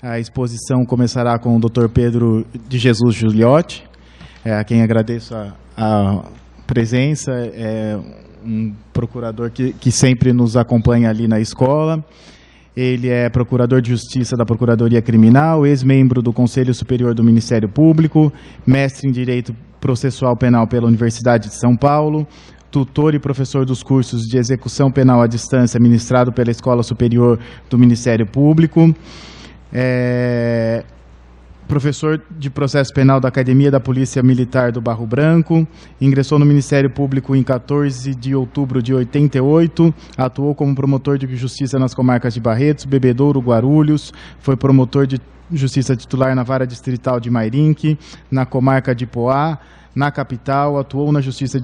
A exposição começará com o Dr. Pedro de Jesus Giuliotti, a quem agradeço a presença, é um procurador que sempre nos acompanha ali na escola. Ele é procurador de Justiça da Procuradoria Criminal, ex-membro do Conselho Superior do Ministério Público, mestre em Direito Processual Penal pela Universidade de São Paulo, tutor e professor dos cursos de Execução Penal à Distância ministrado pela Escola Superior do Ministério Público, professor de Processo Penal da Academia da Polícia Militar do Barro Branco, ingressou no Ministério Público em 14 de outubro de 88, atuou como promotor de Justiça nas comarcas de Barretos, Bebedouro, Guarulhos, foi promotor de Justiça titular na Vara Distrital de Mairinque, na comarca de Poá, na capital, atuou na Justiça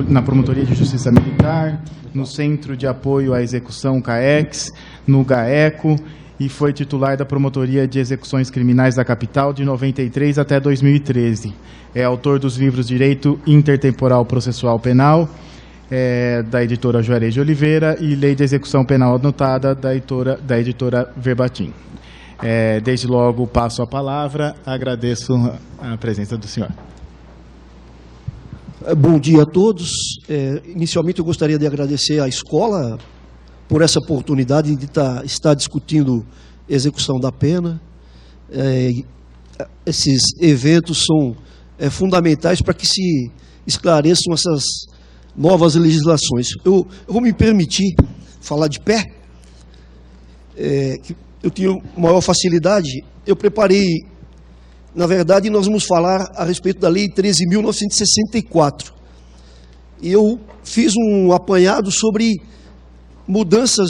na Promotoria de Justiça Militar, no Centro de Apoio à Execução CAEX, no GAECO, e foi titular da Promotoria de Execuções Criminais da capital de 93 até 2013. É autor dos livros Direito Intertemporal Processual Penal, da editora Juarez de Oliveira, e Lei de Execução Penal Anotada, da editora Verbatim. Desde logo passo a palavra, agradeço a presença do senhor. Bom dia a todos. Inicialmente eu gostaria de agradecer à escola por essa oportunidade de estar discutindo execução da pena. Esses eventos são fundamentais para que se esclareçam essas novas legislações. Eu vou me permitir falar de pé, que eu tenho maior facilidade. Eu preparei, na verdade, nós vamos falar a respeito da Lei 13.964. E eu fiz um apanhado sobre mudanças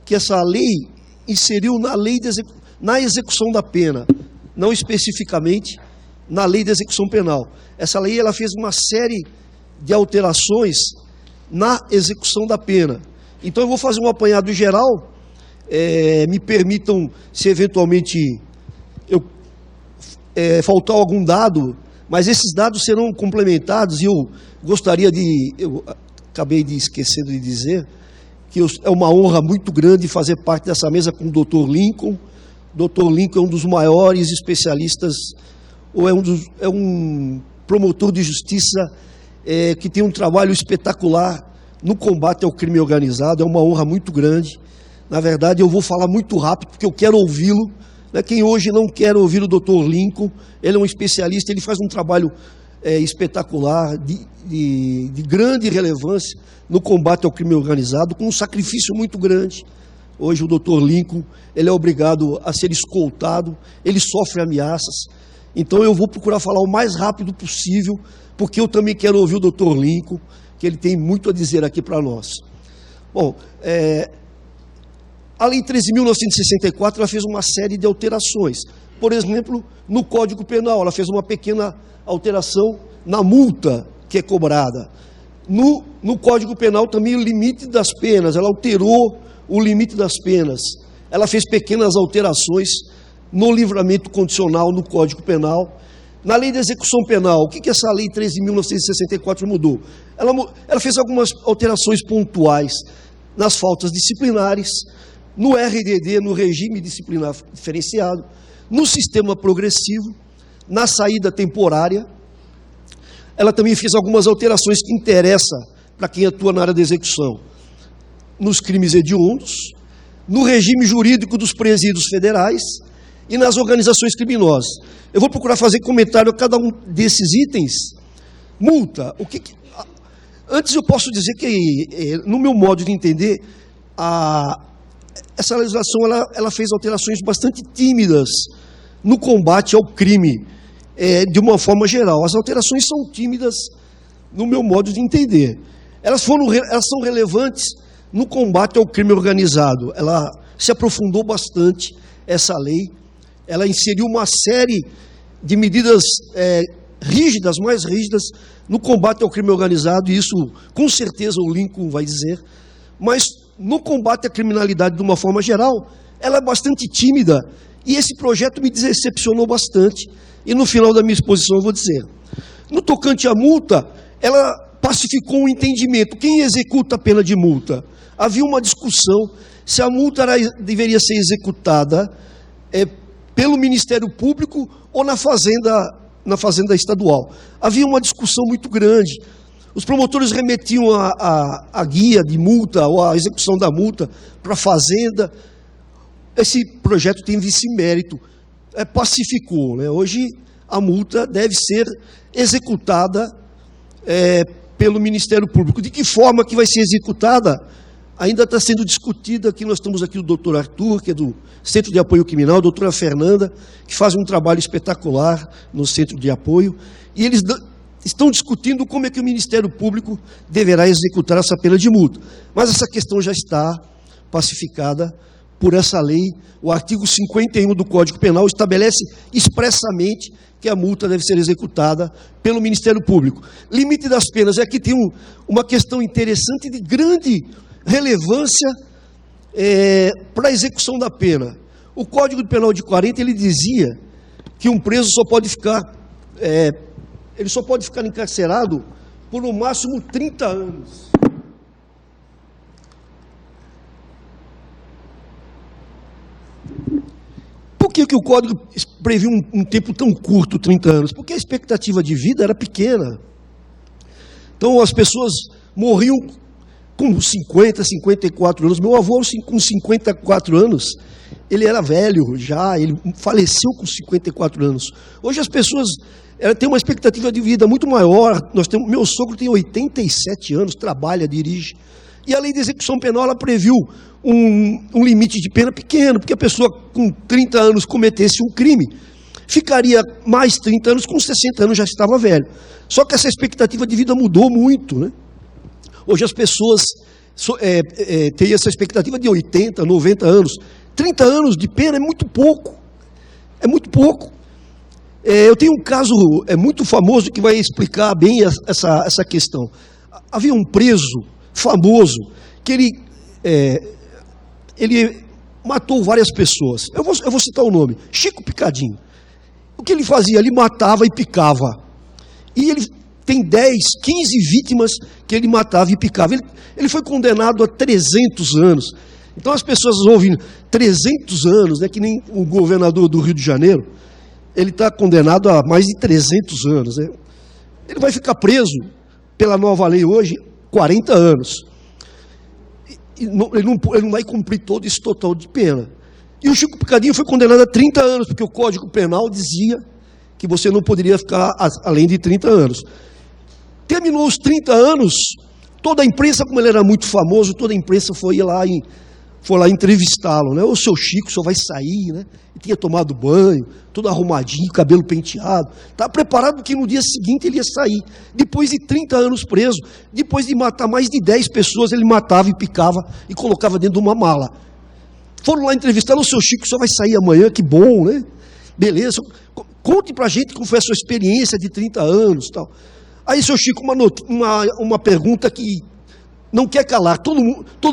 que essa lei inseriu na execução da pena, não especificamente na lei de execução penal. Essa lei ela fez uma série de alterações na execução da pena. Então eu vou fazer um apanhado geral, me permitam, se eventualmente faltar algum dado, mas esses dados serão complementados, e eu acabei de esquecendo de dizer, que é uma honra muito grande fazer parte dessa mesa com o Dr. Lincoln. Dr. Lincoln é um dos maiores especialistas, ou é um promotor de justiça que tem um trabalho espetacular no combate ao crime organizado. É uma honra muito grande. Na verdade, eu vou falar muito rápido, porque eu quero ouvi-lo. Quem hoje não quer ouvir o Dr. Lincoln, ele é um especialista, ele faz um trabalho espetacular, de grande relevância no combate ao crime organizado, com um sacrifício muito grande. Hoje o Dr. Lincoln, ele é obrigado a ser escoltado, ele sofre ameaças. Então eu vou procurar falar o mais rápido possível, porque eu também quero ouvir o Dr. Lincoln, que ele tem muito a dizer aqui para nós. Bom, a Lei 13.964 ela fez uma série de alterações. Por exemplo, no Código Penal, ela fez uma pequena alteração na multa que é cobrada. No Código Penal também o limite das penas, ela alterou o limite das penas. Ela fez pequenas alterações no livramento condicional no Código Penal. Na Lei de Execução Penal, o que essa Lei 13.964 mudou? Ela fez algumas alterações pontuais nas faltas disciplinares, no RDD, no regime disciplinar diferenciado, no sistema progressivo, na saída temporária. Ela também fez algumas alterações que interessam para quem atua na área da execução, nos crimes hediondos, no regime jurídico dos presídios federais e nas organizações criminosas. Eu vou procurar fazer comentário a cada um desses itens. Multa. Antes eu posso dizer que, no meu modo de entender, essa legislação ela fez alterações bastante tímidas no combate ao crime, de uma forma geral. As alterações são tímidas no meu modo de entender. Elas são relevantes no combate ao crime organizado. Ela se aprofundou bastante, essa lei. Ela inseriu uma série de medidas rígidas, mais rígidas, no combate ao crime organizado, e isso, com certeza, o Lincoln vai dizer. Mas, no combate à criminalidade, de uma forma geral, ela é bastante tímida, e esse projeto me decepcionou bastante. E no final da minha exposição eu vou dizer. No tocante à multa, ela pacificou um entendimento. Quem executa a pena de multa? Havia uma discussão se a multa deveria ser executada pelo Ministério Público ou na Fazenda Estadual. Havia uma discussão muito grande. Os promotores remetiam a guia de multa ou a execução da multa para a Fazenda. Esse projeto tem vice-mérito, pacificou, né? Hoje a multa deve ser executada pelo Ministério Público. De que forma que vai ser executada? Ainda está sendo discutida. Aqui nós estamos aqui o doutor Arthur, que é do Centro de Apoio Criminal, a doutora Fernanda, que faz um trabalho espetacular no Centro de Apoio, e eles estão discutindo como é que o Ministério Público deverá executar essa pena de multa. Mas essa questão já está pacificada por essa lei. O artigo 51 do Código Penal estabelece expressamente que a multa deve ser executada pelo Ministério Público. Limite das penas. Aqui tem uma questão interessante de grande relevância para a execução da pena. O Código Penal de 40, ele dizia que um preso só pode ficar encarcerado por no máximo 30 anos. Por que o Código previu um tempo tão curto, 30 anos? Porque a expectativa de vida era pequena. Então as pessoas morriam com 50, 54 anos. Meu avô, com 54 anos, ele era velho já, ele faleceu com 54 anos. Hoje as pessoas têm uma expectativa de vida muito maior. Meu sogro tem 87 anos, trabalha, dirige. E a lei de execução penal, ela previu um limite de pena pequeno, porque a pessoa com 30 anos cometesse um crime, ficaria mais 30 anos, com 60 anos já estava velho. Só que essa expectativa de vida mudou muito, né? Hoje as pessoas têm essa expectativa de 80, 90 anos. 30 anos de pena é muito pouco. É muito pouco. Eu tenho um caso muito famoso que vai explicar bem essa questão. Havia um preso famoso que ele matou várias pessoas. Eu vou citar o nome: Chico Picadinho. O que ele fazia? Ele matava e picava. E ele tem 10, 15 vítimas que ele matava e picava. Ele foi condenado a 300 anos. Então as pessoas ouvem 300 anos, né, que nem o governador do Rio de Janeiro, ele está condenado a mais de 300 anos. Né? Ele vai ficar preso, pela nova lei hoje, 40 anos. Ele não vai cumprir todo esse total de pena. E o Chico Picadinho foi condenado a 30 anos, porque o Código Penal dizia que você não poderia ficar além de 30 anos. Terminou os 30 anos, toda a imprensa, como ele era muito famoso, toda a imprensa foi lá entrevistá-lo, né? O seu Chico só vai sair, né? Ele tinha tomado banho, todo arrumadinho, cabelo penteado, estava preparado que no dia seguinte ele ia sair. Depois de 30 anos preso, depois de matar mais de 10 pessoas, ele matava e picava e colocava dentro de uma mala. Foram lá entrevistar: o seu Chico só vai sair amanhã, que bom, né? Beleza, conte pra gente como foi a sua experiência de 30 anos, tal. Aí, seu Chico, uma pergunta que não quer calar, todo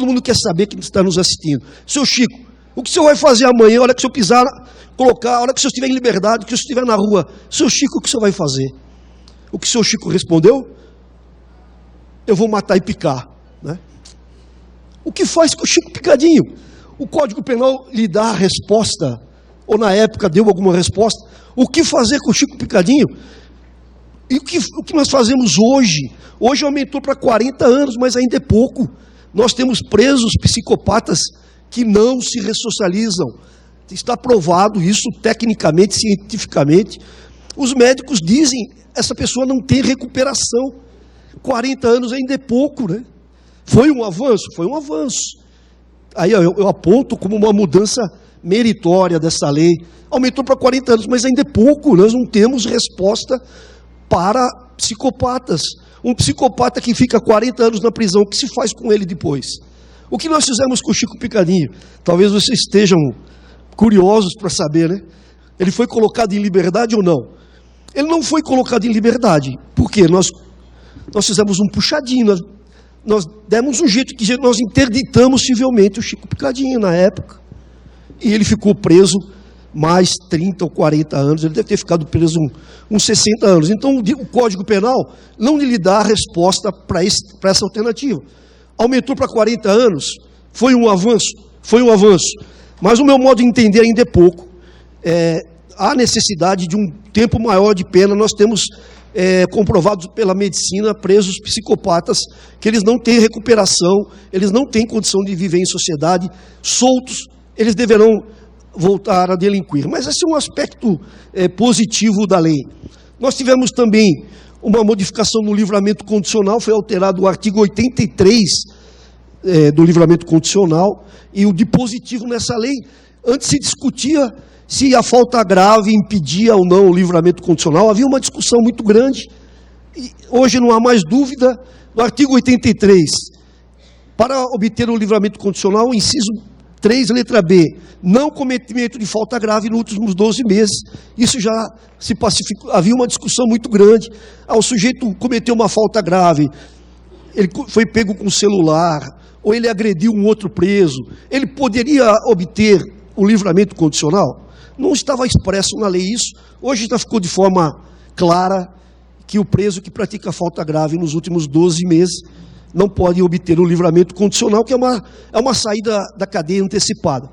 mundo quer saber, que está nos assistindo. Seu Chico, o que o senhor vai fazer amanhã, a hora que o senhor pisar, a hora que o senhor estiver em liberdade, que o senhor estiver na rua? Seu Chico, o que o senhor vai fazer? O que o seu Chico respondeu? Eu vou matar e picar, né? O que faz com o Chico Picadinho? O Código Penal lhe dá a resposta, ou na época deu alguma resposta. O que fazer com o Chico Picadinho? E o que nós fazemos hoje? Hoje aumentou para 40 anos, mas ainda é pouco. Nós temos presos psicopatas que não se ressocializam. Está provado isso tecnicamente, cientificamente. Os médicos dizem: essa pessoa não tem recuperação. 40 anos ainda é pouco, né? Foi um avanço? Foi um avanço. Aí eu aponto como uma mudança meritória dessa lei. Aumentou para 40 anos, mas ainda é pouco. Nós não temos resposta para psicopatas. Um psicopata que fica 40 anos na prisão, o que se faz com ele depois? O que nós fizemos com o Chico Picadinho? Talvez vocês estejam curiosos para saber, né? Ele foi colocado em liberdade ou não? Ele não foi colocado em liberdade. Por quê? Nós fizemos um puxadinho, nós demos um jeito, que nós interditamos civilmente o Chico Picadinho na época. E ele ficou preso mais 30 ou 40 anos, ele deve ter ficado preso uns 60 anos. Então o Código Penal não lhe dá a resposta para essa alternativa. Aumentou para 40 anos, foi um avanço, mas o meu modo de entender ainda é pouco. há necessidade de um tempo maior de pena. Nós temos comprovado pela medicina presos psicopatas que eles não têm recuperação, eles não têm condição de viver em sociedade, soltos, eles deverão voltar a delinquir. Mas esse é um aspecto positivo da lei. Nós tivemos também uma modificação no livramento condicional, foi alterado o artigo 83 do livramento condicional, e o dispositivo nessa lei, antes se discutia se a falta grave impedia ou não o livramento condicional, havia uma discussão muito grande, e hoje não há mais dúvida. No artigo 83, para obter o livramento condicional, o inciso 3, letra B, não cometimento de falta grave nos últimos 12 meses, isso já se pacificou. Havia uma discussão muito grande. O sujeito cometeu uma falta grave, ele foi pego com celular, ou ele agrediu um outro preso, ele poderia obter o livramento condicional? Não estava expresso na lei isso. Hoje já ficou de forma clara que o preso que pratica falta grave nos últimos 12 meses não pode obter o livramento condicional, que é uma saída da cadeia antecipada.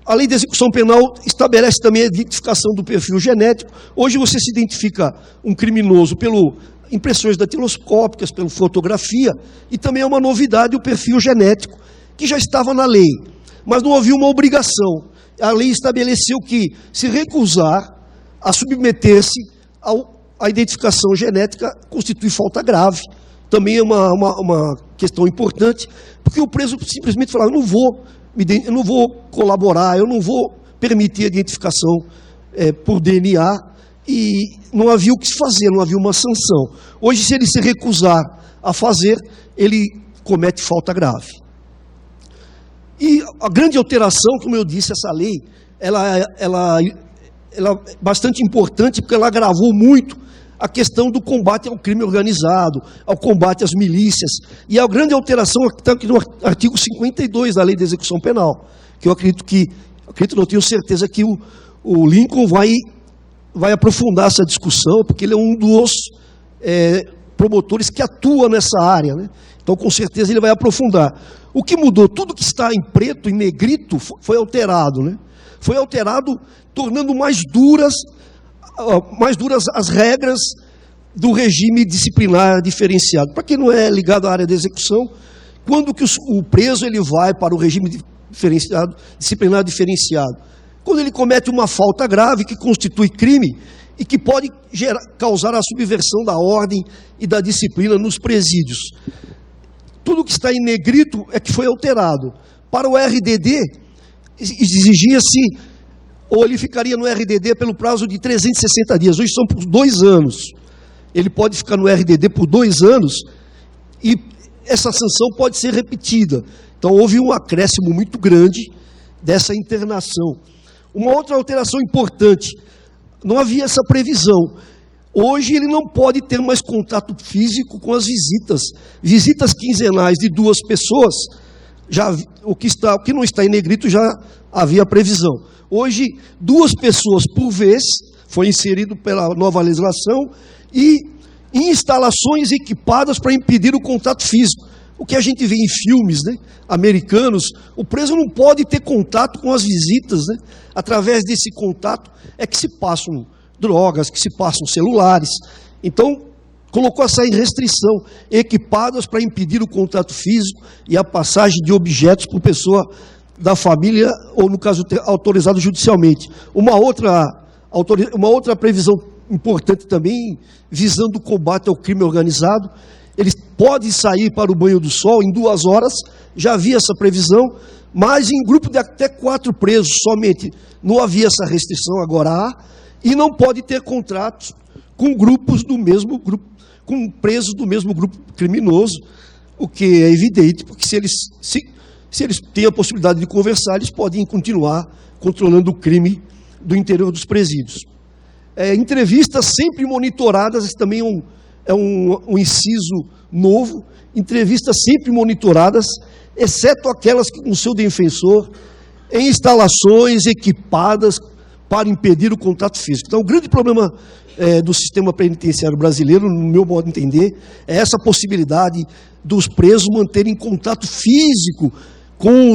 A lei de execução penal estabelece também a identificação do perfil genético. Hoje você se identifica um criminoso pelo impressões datiloscópicas, pela fotografia, e também é uma novidade o perfil genético, que já estava na lei, mas não havia uma obrigação. A lei estabeleceu que, se recusar a submeter-se à identificação genética, constitui falta grave. Também é uma questão importante, porque o preso simplesmente fala: eu não vou colaborar, eu não vou permitir a identificação por DNA, e não havia o que se fazer, não havia uma sanção. Hoje, se ele se recusar a fazer, ele comete falta grave. E a grande alteração, como eu disse, essa lei, ela é bastante importante, porque ela agravou muito a questão do combate ao crime organizado, ao combate às milícias. E a grande alteração está aqui no artigo 52 da Lei de Execução Penal, que eu não tenho certeza que o Lincoln vai aprofundar essa discussão, porque ele é um dos promotores que atua nessa área, né? Então, com certeza, ele vai aprofundar. O que mudou? Tudo que está em preto, em negrito, foi alterado, né? Foi alterado, tornando mais duras as regras do regime disciplinar diferenciado. Para quem não é ligado à área de execução, quando que o preso ele vai para o regime disciplinar diferenciado? Quando ele comete uma falta grave que constitui crime e que pode causar a subversão da ordem e da disciplina nos presídios. Tudo que está em negrito é que foi alterado. Para o RDD, exigia-se, ou ele ficaria no RDD pelo prazo de 360 dias. Hoje são por 2 anos. Ele pode ficar no RDD por 2 anos e essa sanção pode ser repetida. Então, houve um acréscimo muito grande dessa internação. Uma outra alteração importante, não havia essa previsão. Hoje ele não pode ter mais contato físico com as visitas. Visitas quinzenais de 2 pessoas, o que não está em negrito já havia previsão. Hoje, 2 pessoas por vez, foi inserido pela nova legislação, e em instalações equipadas para impedir o contato físico. O que a gente vê em filmes, né, americanos, o preso não pode ter contato com as visitas, né? Através desse contato é que se passam drogas, que se passam celulares. Então, colocou essa restrição, equipadas para impedir o contato físico e a passagem de objetos por pessoa da família, ou no caso autorizado judicialmente. Uma outra previsão importante também, visando o combate ao crime organizado, eles podem sair para o banho do sol em 2 horas, já havia essa previsão, mas em grupo de até 4 presos somente, não havia essa restrição, agora há, e não pode ter contratos com grupos do mesmo grupo, com presos do mesmo grupo criminoso, o que é evidente, porque se eles têm a possibilidade de conversar, eles podem continuar controlando o crime do interior dos presídios. Entrevistas sempre monitoradas, esse também é um inciso novo, entrevistas sempre monitoradas, exceto aquelas com o seu defensor, em instalações equipadas para impedir o contato físico. Então, o grande problema do sistema penitenciário brasileiro, no meu modo de entender, é essa possibilidade dos presos manterem contato físico com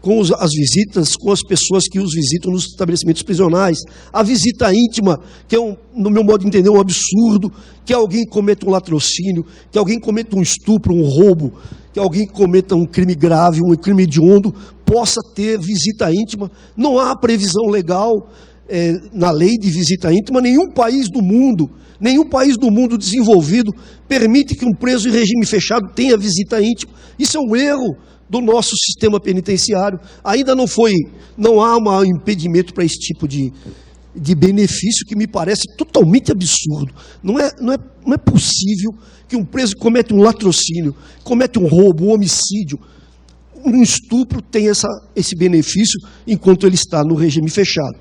com as visitas, com as pessoas que os visitam nos estabelecimentos prisionais. A visita íntima, que é, no meu modo de entender, um absurdo, que alguém cometa um latrocínio, que alguém cometa um estupro, um roubo, que alguém cometa um crime grave, um crime hediondo, possa ter visita íntima. Não há previsão legal na lei de visita íntima. Nenhum país do mundo desenvolvido permite que um preso em regime fechado tenha visita íntima. Isso é um erro do nosso sistema penitenciário. Ainda não há um impedimento para esse tipo de benefício, que me parece totalmente absurdo. Não é possível que um preso cometa um latrocínio, cometa um roubo, um homicídio, um estupro, tenha esse benefício enquanto ele está no regime fechado.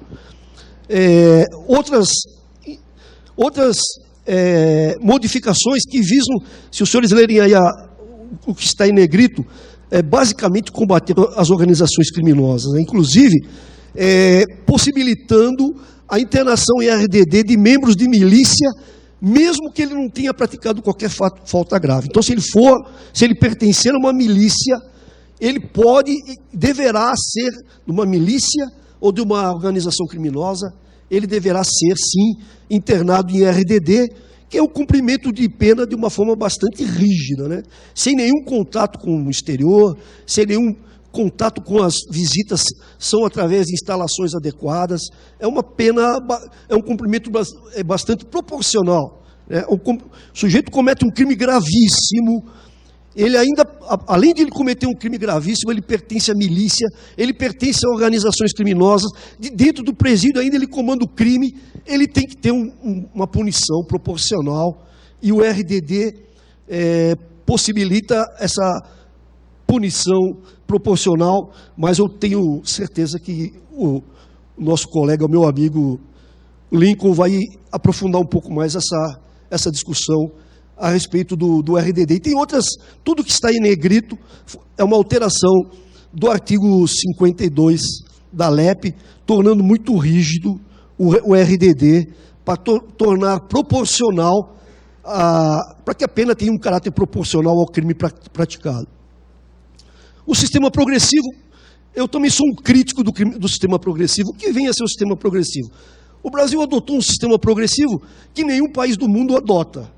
Outras modificações que visam, se os senhores lerem aí o que está em negrito, basicamente combater as organizações criminosas, né? Inclusive possibilitando a internação em RDD de membros de milícia, mesmo que ele não tenha praticado qualquer falta grave. Então, se ele pertencer a uma milícia, ele deverá ser de uma milícia ou de uma organização criminosa, ele deverá ser, sim, internado em RDD, que é o cumprimento de pena de uma forma bastante rígida, né? Sem nenhum contato com o exterior, sem nenhum contato com as visitas, são através de instalações adequadas. É uma pena, é um cumprimento bastante proporcional, né? O sujeito comete um crime gravíssimo, ele ainda, além de ele cometer um crime gravíssimo, ele pertence à milícia, ele pertence a organizações criminosas, dentro do presídio ainda ele comanda o crime, ele tem que ter uma punição proporcional, e o RDD possibilita essa punição proporcional, mas eu tenho certeza que o nosso colega, o meu amigo Lincoln, vai aprofundar um pouco mais essa discussão a respeito do RDD. E tem outras, tudo que está em negrito é uma alteração do artigo 52 da LEP, tornando muito rígido o RDD, para tornar proporcional, para que a pena tenha um caráter proporcional ao crime praticado. O sistema progressivo, eu também sou um crítico do sistema progressivo. O que vem a ser o sistema progressivo? O Brasil adotou um sistema progressivo que nenhum país do mundo adota.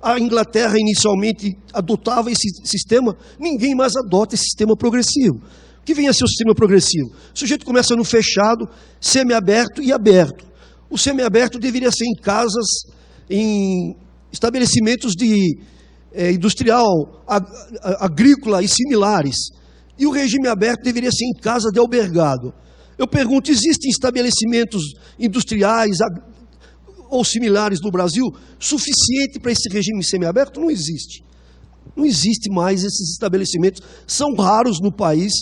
A Inglaterra inicialmente adotava esse sistema, ninguém mais adota esse sistema progressivo. O que vem a ser o sistema progressivo? O sujeito começa no fechado, semiaberto e aberto. O semiaberto deveria ser em casas, em estabelecimentos de industrial, agrícola e similares. E o regime aberto deveria ser em casa de albergado. Eu pergunto, existem estabelecimentos industriais ou similares no Brasil suficiente para esse regime semiaberto? Não existe. Não existe mais esses estabelecimentos. São raros no país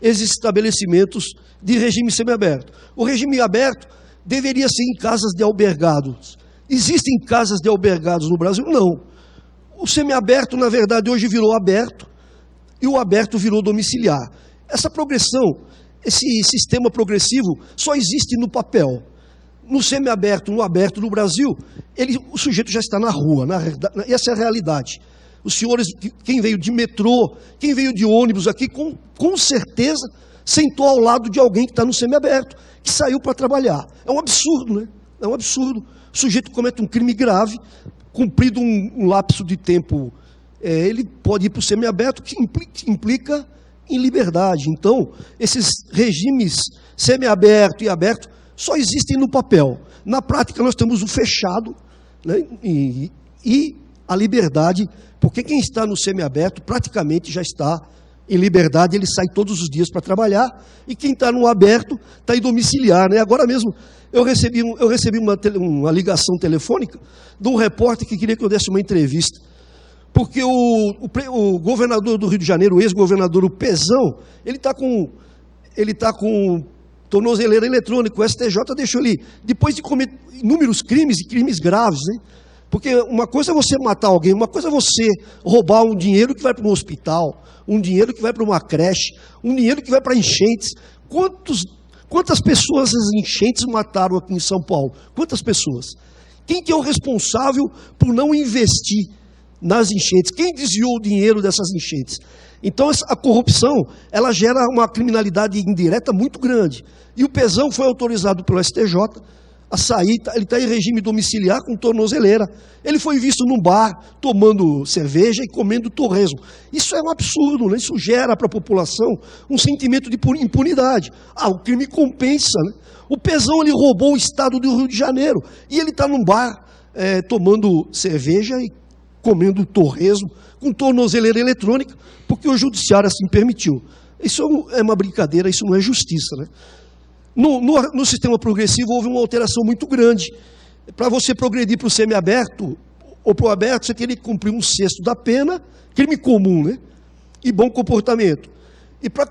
esses estabelecimentos de regime semiaberto. O regime aberto deveria ser em casas de albergados. Existem casas de albergados no Brasil? Não. O semiaberto, na verdade, hoje virou aberto, e o aberto virou domiciliar. Essa progressão, esse sistema progressivo, só existe no papel. No semiaberto, no aberto no Brasil, o sujeito já está na rua, essa é a realidade. Os senhores, quem veio de metrô, quem veio de ônibus aqui, com certeza sentou ao lado de alguém que está no semiaberto, que saiu para trabalhar. É um absurdo, né? É um absurdo. O sujeito comete um crime grave, cumprido um lapso de tempo, ele pode ir para o semiaberto, que implica em liberdade. Então, esses regimes semiaberto e aberto só existem no papel. Na prática, nós temos o fechado, né, e a liberdade, porque quem está no semiaberto praticamente já está em liberdade, ele sai todos os dias para trabalhar, e quem está no aberto está em domiciliar, né? Agora mesmo eu recebi uma ligação telefônica de um repórter que queria que eu desse uma entrevista, porque o governador do Rio de Janeiro, o ex-governador, o Pezão, ele está com tornozeleira eletrônica. O STJ deixou ele, depois de cometer inúmeros crimes, e crimes graves, né? Porque uma coisa é você matar alguém, uma coisa é você roubar um dinheiro que vai para um hospital, um dinheiro que vai para uma creche, um dinheiro que vai para enchentes. Quantas pessoas as enchentes mataram aqui em São Paulo? Quantas pessoas? Quem que é o responsável por não investir nas enchentes? Quem desviou o dinheiro dessas enchentes? Então, a corrupção, ela gera uma criminalidade indireta muito grande. E o Pezão foi autorizado pelo STJ a sair, ele está em regime domiciliar com tornozeleira. Ele foi visto num bar, tomando cerveja e comendo torresmo. Isso é um absurdo, né? Isso gera para a população um sentimento de impunidade. O crime compensa, né? O Pezão, ele roubou o estado do Rio de Janeiro, e ele está num bar, tomando cerveja e comendo torresmo, com tornozeleira eletrônica, porque o judiciário assim permitiu. Isso é uma brincadeira, isso não é justiça, né? No sistema progressivo houve uma alteração muito grande. Para você progredir para o semiaberto ou para o aberto, você teria que cumprir 1/6 da pena, crime comum, né? E bom comportamento. E para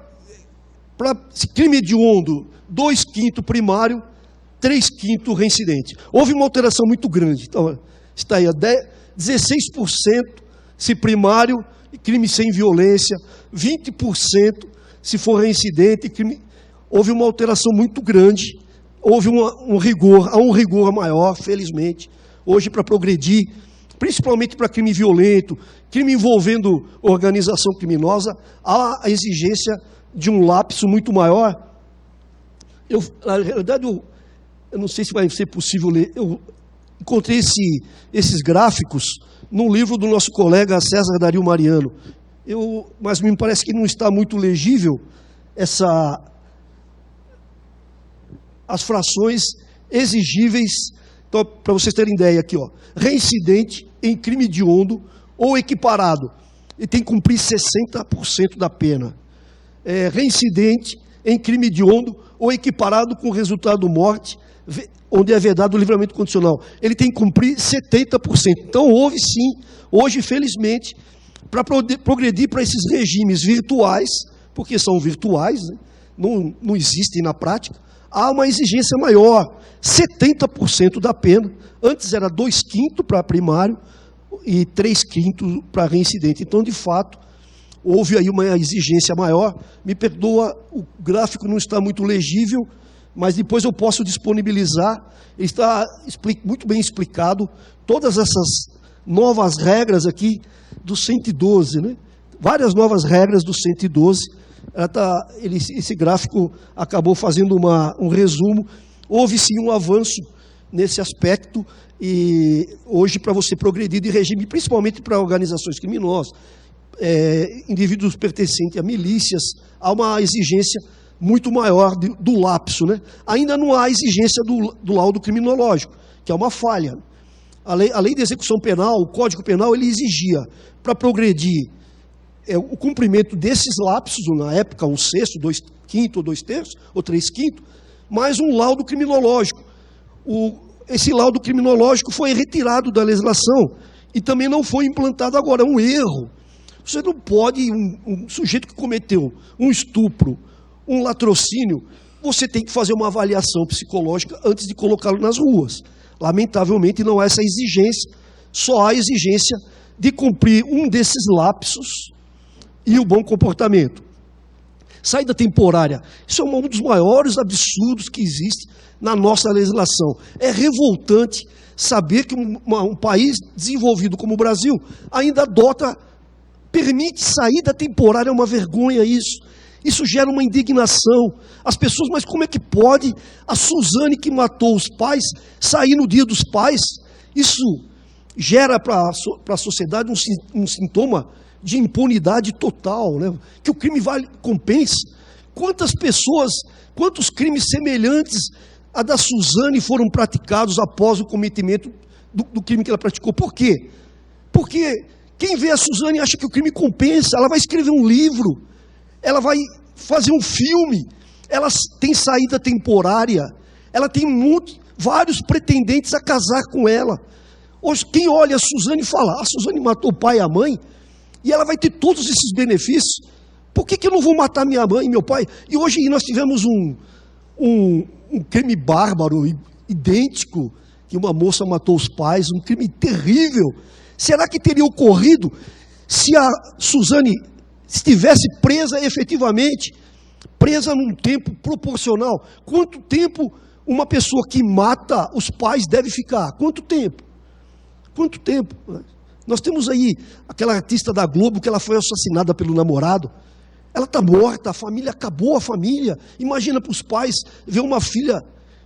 crime hediondo, 2/5 primário, 3/5 reincidente. Houve uma alteração muito grande. Então, está aí, 16% se primário, crime sem violência, 20% se for reincidente, crime. Houve uma alteração muito grande, houve um rigor maior, felizmente, hoje para progredir, principalmente para crime violento, crime envolvendo organização criminosa, há a exigência de um lapso muito maior. Na realidade, eu não sei se vai ser possível ler, eu encontrei esses gráficos num livro do nosso colega César Dario Mariano, mas me parece que não está muito legível as frações exigíveis. Então, para vocês terem ideia aqui, reincidente em crime hediondo ou equiparado, ele tem que cumprir 60% da pena. Reincidente em crime hediondo ou equiparado com resultado morte, onde é vedado o livramento condicional, ele tem que cumprir 70%. Então, houve sim, hoje, felizmente, para progredir para esses regimes virtuais, porque são virtuais, né? Não existem na prática, há uma exigência maior, 70% da pena. Antes era 2/5 para primário e 3/5 para reincidente. Então, de fato, houve aí uma exigência maior. Me perdoa, o gráfico não está muito legível, mas depois eu posso disponibilizar. Ele está muito bem explicado, todas essas novas regras aqui do 112, né? Várias novas regras do 112. Esse gráfico acabou fazendo um resumo. Houve sim um avanço nesse aspecto, e hoje, para você progredir de regime, principalmente para organizações criminosas, indivíduos pertencentes a milícias, há uma exigência muito maior do lapso, né? Ainda não há exigência do laudo criminológico, que é uma falha. A lei de execução penal, o Código Penal, ele exigia, para progredir, o cumprimento desses lapsos, na época 1/6, 2/5 ou 2/3, ou 3/5, mais um laudo criminológico. Esse laudo criminológico foi retirado da legislação e também não foi implantado agora, é um erro. Você não pode, um sujeito que cometeu um estupro, um latrocínio, você tem que fazer uma avaliação psicológica antes de colocá-lo nas ruas. Lamentavelmente não há essa exigência, só há a exigência de cumprir um desses lapsos e o bom comportamento. Saída temporária, isso é um dos maiores absurdos que existe na nossa legislação. É revoltante saber que um país desenvolvido como o Brasil ainda permite saída temporária. É uma vergonha isso. Isso gera uma indignação. As pessoas, mas como é que pode a Suzane, que matou os pais, sair no dia dos pais? Isso gera para a sociedade um sintoma de impunidade total, né? Que o crime compensa. Quantos crimes semelhantes a da Suzane foram praticados após o cometimento do crime que ela praticou? Por quê? Porque quem vê a Suzane acha que o crime compensa. Ela vai escrever um livro, ela vai fazer um filme, ela tem saída temporária, ela tem vários pretendentes a casar com ela. Hoje, quem olha a Suzane fala, a Suzane matou o pai e a mãe, e ela vai ter todos esses benefícios. Por que eu não vou matar minha mãe e meu pai? E hoje nós tivemos um crime bárbaro, idêntico, que uma moça matou os pais, um crime terrível. Será que teria ocorrido se a Suzane estivesse presa efetivamente, presa num tempo proporcional? Quanto tempo uma pessoa que mata os pais deve ficar? Quanto tempo? Quanto tempo? Nós temos aí aquela artista da Globo que ela foi assassinada pelo namorado. Ela está morta, a família acabou, a família. Imagina para os pais ver uma filha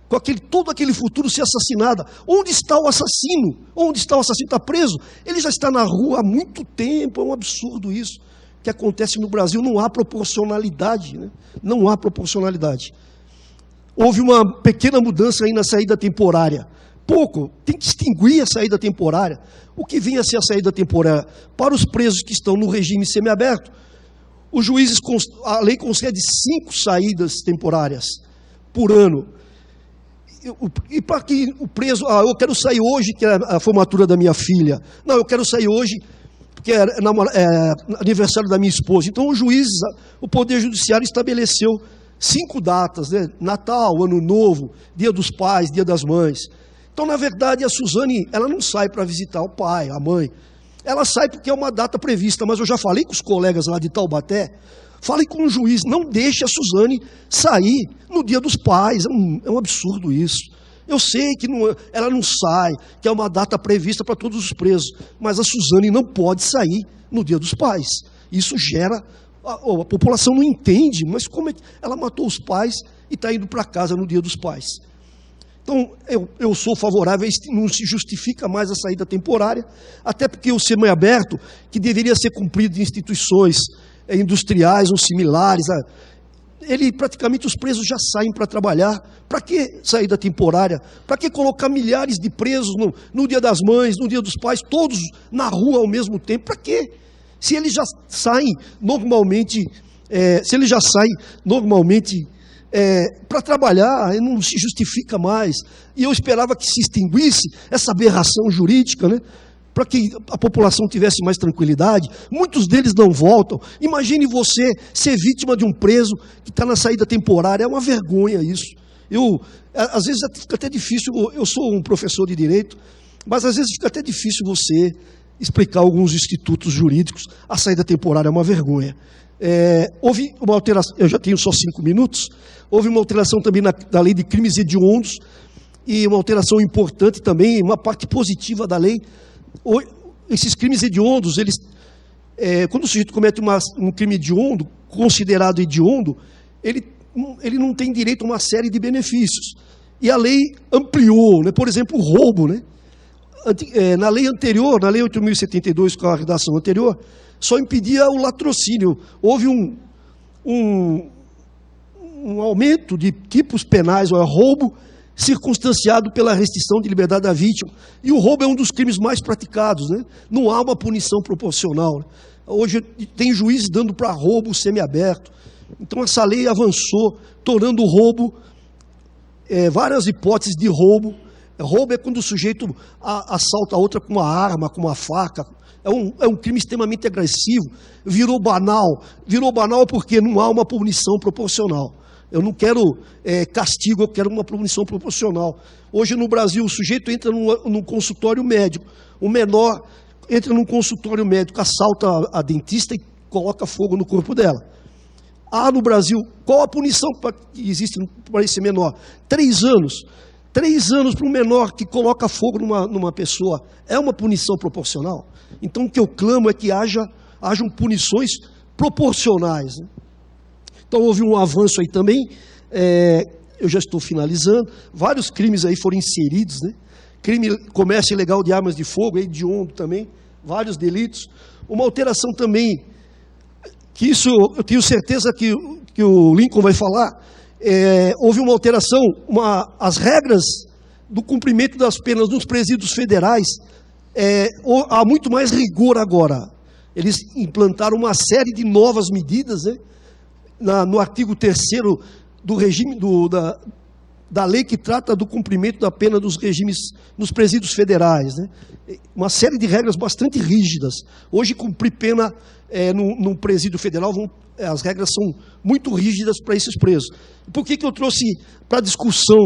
com todo aquele futuro ser assassinada. Onde está o assassino? Onde está o assassino? Está preso? Ele já está na rua há muito tempo. É um absurdo isso que acontece no Brasil. Não há proporcionalidade, né? Não há proporcionalidade. Houve uma pequena mudança aí na saída temporária. Pouco, tem que distinguir a saída temporária. O que vem a ser a saída temporária? Para os presos que estão no regime semiaberto, os juízes, a lei concede 5 saídas temporárias por ano. E para que o preso, eu quero sair hoje, que é a formatura da minha filha. Não, eu quero sair hoje, porque é aniversário da minha esposa. Então, os juízes, o Poder Judiciário estabeleceu 5 datas, né? Natal, Ano Novo, Dia dos Pais, Dia das Mães. Então, na verdade, a Suzane, ela não sai para visitar o pai, a mãe. Ela sai porque é uma data prevista, mas eu já falei com os colegas lá de Taubaté, falei com o juiz, não deixe a Suzane sair no Dia dos Pais, é um absurdo isso. Eu sei que ela não sai, que é uma data prevista para todos os presos, mas a Suzane não pode sair no Dia dos Pais. Isso gera, a população não entende, mas como é que ela matou os pais e está indo para casa no Dia dos Pais? Então, eu sou favorável, não se justifica mais a saída temporária, até porque o semiaberto, que deveria ser cumprido em instituições industriais ou similares, praticamente os presos já saem para trabalhar. Para que saída temporária? Para que colocar milhares de presos no Dia das Mães, no Dia dos Pais, todos na rua ao mesmo tempo? Para quê? Se eles já saem normalmente, para trabalhar, não se justifica mais. E eu esperava que se extinguisse essa aberração jurídica, né? Para que a população tivesse mais tranquilidade. Muitos deles não voltam. Imagine você ser vítima de um preso que está na saída temporária. É uma vergonha isso. Às vezes fica até difícil, eu sou um professor de direito, mas às vezes fica até difícil você explicar alguns institutos jurídicos. A saída temporária é uma vergonha. Houve uma alteração, eu já tenho só 5 minutos, houve uma alteração também na lei de crimes hediondos, e uma alteração importante também, uma parte positiva da lei. Esses crimes hediondos, quando o sujeito comete um crime hediondo, considerado hediondo, ele não tem direito a uma série de benefícios. E a lei ampliou, né? Por exemplo, o roubo, né? Na lei anterior, na lei 8.072, com a redação anterior, só impedia o latrocínio. Houve um aumento de tipos penais, roubo circunstanciado pela restrição de liberdade da vítima. E o roubo é um dos crimes mais praticados, né? Não há uma punição proporcional, né? Hoje tem juízes dando para roubo semiaberto. Então essa lei avançou, tornando o roubo, várias hipóteses de roubo. Roubo é quando o sujeito assalta a outra com uma arma, com uma faca. É um crime extremamente agressivo. Virou banal porque não há uma punição proporcional. Eu não quero castigo, eu quero uma punição proporcional. Hoje no Brasil, o sujeito entra num consultório médico, o menor entra num consultório médico, assalta a dentista e coloca fogo no corpo dela. No Brasil, qual a punição que existe para esse menor? 3 anos. 3 anos para um menor que coloca fogo numa pessoa. É uma punição proporcional? Então, o que eu clamo é que hajam punições proporcionais, né? Então, houve um avanço aí também. Eu já estou finalizando. Vários crimes aí foram inseridos, né? Comércio ilegal de armas de fogo, hediondo também. Vários delitos. Uma alteração também, que isso eu tenho certeza que o Lincoln vai falar. Houve uma alteração, as regras do cumprimento das penas nos presídios federais, há muito mais rigor agora. Eles implantaram uma série de novas medidas, né? No artigo 3º do regime da lei que trata do cumprimento da pena dos regimes nos presídios federais, né? Uma série de regras bastante rígidas. Hoje, cumprir pena num presídio federal, as regras são muito rígidas para esses presos. Por que eu trouxe para discussão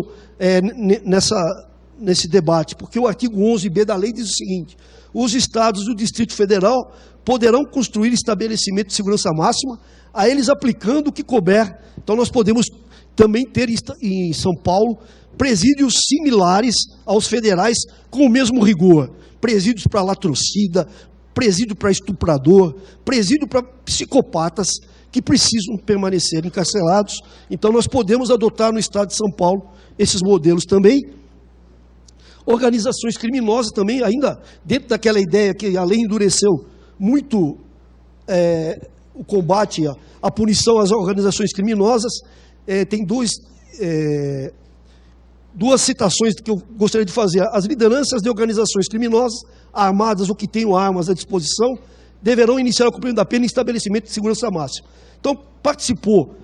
nesse debate? Porque o artigo 11b da lei diz o seguinte: os estados do Distrito Federal poderão construir estabelecimento de segurança máxima, a eles aplicando o que couber. Então nós podemos também ter em São Paulo presídios similares aos federais com o mesmo rigor. Presídios para latrocida, presídio para estuprador, presídio para psicopatas que precisam permanecer encarcerados. Então nós podemos adotar no estado de São Paulo esses modelos também. Organizações criminosas também, ainda dentro daquela ideia que a lei endureceu muito o combate, a punição às organizações criminosas. Tem duas citações que eu gostaria de fazer. As lideranças de organizações criminosas, armadas ou que tenham armas à disposição, deverão iniciar o cumprimento da pena em estabelecimento de segurança máxima. Então, participou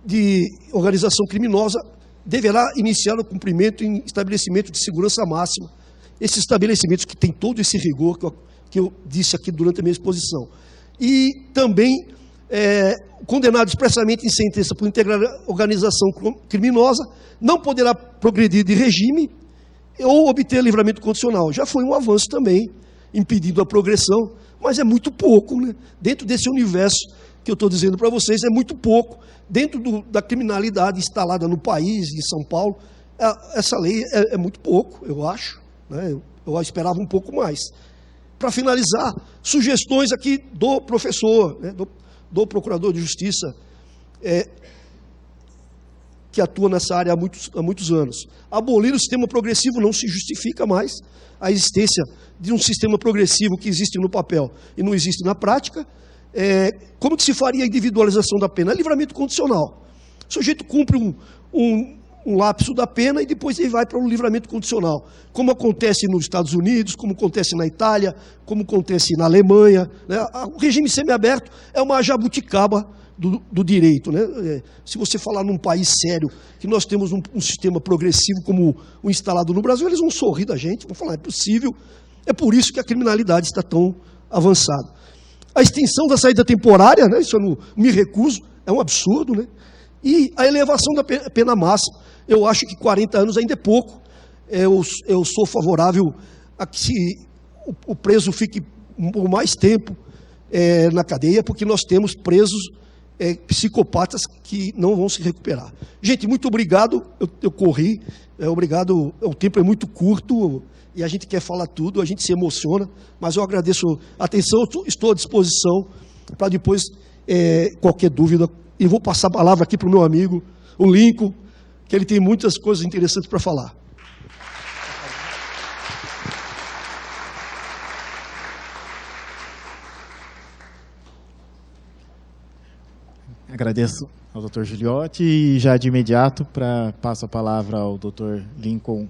de organização criminosa, deverá iniciar o cumprimento em estabelecimento de segurança máxima. Esses estabelecimentos que têm todo esse rigor que eu disse aqui durante a minha exposição. E também condenado expressamente em sentença por integrar organização criminosa, não poderá progredir de regime ou obter livramento condicional. Já foi um avanço também, impedindo a progressão, mas é muito pouco, né? Dentro desse universo que eu estou dizendo para vocês, é muito pouco. Dentro da criminalidade instalada no país, em São Paulo, essa lei é muito pouco, eu acho, né? Eu esperava um pouco mais. Para finalizar, sugestões aqui do professor, né, do procurador de justiça, que atua nessa área há muitos anos. Abolir o sistema progressivo não se justifica mais a existência de um sistema progressivo que existe no papel e não existe na prática. Como que se faria a individualização da pena? É livramento condicional. O sujeito cumpre um lapso da pena e depois ele vai para o livramento condicional, como acontece nos Estados Unidos, como acontece na Itália, como acontece na Alemanha, né? O regime semiaberto é uma jabuticaba do direito, né? Se você falar num país sério, que nós temos um sistema progressivo como o instalado no Brasil, eles vão sorrir da gente, vão falar, é possível. É por isso que a criminalidade está tão avançada. A extinção da saída temporária, né? Isso eu não me recuso, é um absurdo, né? E a elevação da pena máxima. Eu acho que 40 anos ainda é pouco. Eu sou favorável a que o preso fique por mais tempo na cadeia, porque nós temos presos psicopatas que não vão se recuperar. Gente, muito obrigado. Eu corri. Obrigado. O tempo é muito curto e a gente quer falar tudo, a gente se emociona, mas eu agradeço a atenção. Estou à disposição para depois qualquer dúvida. E vou passar a palavra aqui para o meu amigo, o Lincoln, que ele tem muitas coisas interessantes para falar. Agradeço ao Dr. Gigliotti e já de imediato passo a palavra ao Dr. Lincoln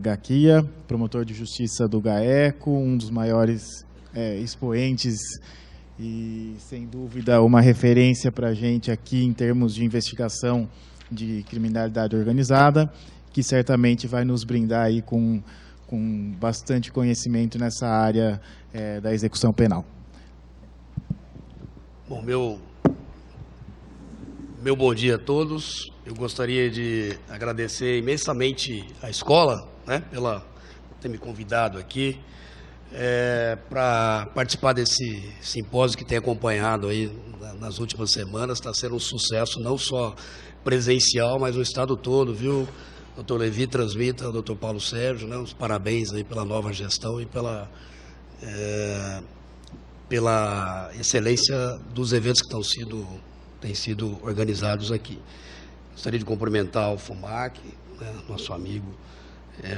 Gaquia, promotor de justiça do GAECO, um dos maiores expoentes e, sem dúvida, uma referência para a gente aqui em termos de investigação de criminalidade organizada, que certamente vai nos brindar aí com bastante conhecimento nessa área da execução penal. Bom, meu bom dia a todos. Eu gostaria de agradecer imensamente à escola, né, pela ter me convidado aqui para participar desse simpósio que tem acompanhado aí nas últimas semanas. Está sendo um sucesso, não só presencial, mas no estado todo, viu? Doutor Levi transmita, doutor Paulo Sérgio, né, os parabéns aí pela nova gestão e pela excelência dos eventos que têm sido organizados aqui. Gostaria de cumprimentar o FUMAC, né, nosso amigo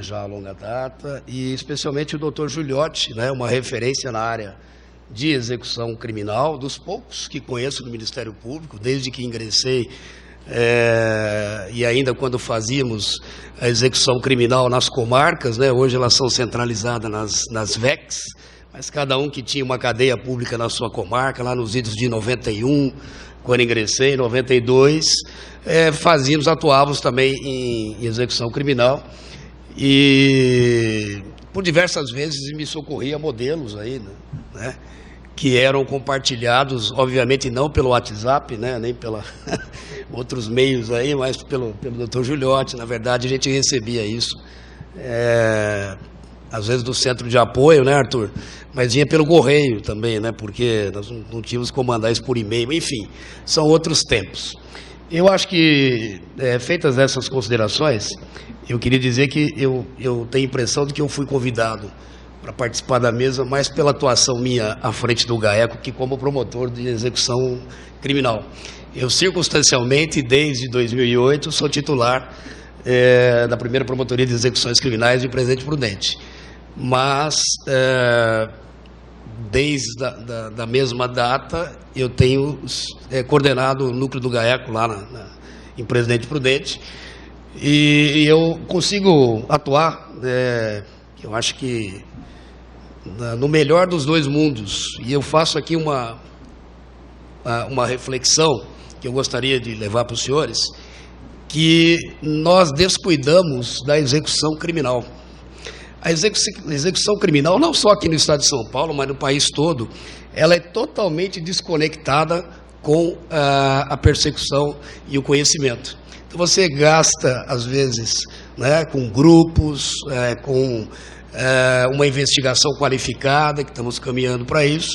já há longa data, e especialmente o doutor Gigliotti, né, uma referência na área de execução criminal, dos poucos que conheço no Ministério Público, desde que ingressei, e ainda quando fazíamos a execução criminal nas comarcas, né, hoje elas são centralizadas nas VECs, mas cada um que tinha uma cadeia pública na sua comarca, lá nos idos de 91, quando ingressei, em 92, atuávamos também em execução criminal, e por diversas vezes me socorria modelos aí, né, que eram compartilhados, obviamente não pelo WhatsApp, né, nem pela outros meios aí, mas pelo Dr. Gigliotti. Na verdade, a gente recebia isso, às vezes do centro de apoio, né, Arthur? Mas vinha pelo correio também, né, porque nós não tínhamos que mandar isso por e-mail, enfim, são outros tempos. Eu acho que, feitas essas considerações, eu queria dizer que eu tenho a impressão de que eu fui convidado para participar da mesa mais pela atuação minha à frente do GAECO que como promotor de execução criminal. Eu, circunstancialmente, desde 2008, sou titular da primeira promotoria de execuções criminais de Presidente Prudente. Mas, desde da mesma data, eu tenho coordenado o núcleo do GAECO lá em Presidente Prudente, e eu consigo atuar, eu acho que no melhor dos dois mundos. E eu faço aqui uma reflexão que eu gostaria de levar para os senhores, que nós descuidamos da execução criminal. A execução criminal, não só aqui no estado de São Paulo, mas no país todo, ela é totalmente desconectada com a persecução e o conhecimento. Então você gasta, às vezes, com grupos, com uma investigação qualificada, que estamos caminhando para isso,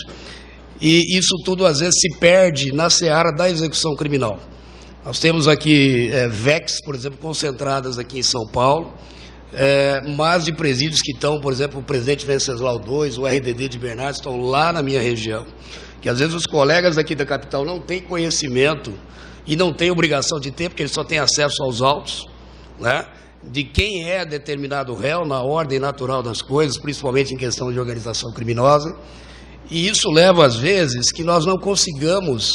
e isso tudo, às vezes, se perde na seara da execução criminal. Nós temos aqui VECs, por exemplo, concentradas aqui em São Paulo, mas de presídios que estão, por exemplo, o Presidente Venceslau II, o RDD de Bernardes, estão lá na minha região, que às vezes os colegas aqui da capital não têm conhecimento e não têm obrigação de ter, porque eles só têm acesso aos autos, de quem é determinado réu na ordem natural das coisas, principalmente em questão de organização criminosa. E isso leva, às vezes, que nós não consigamos,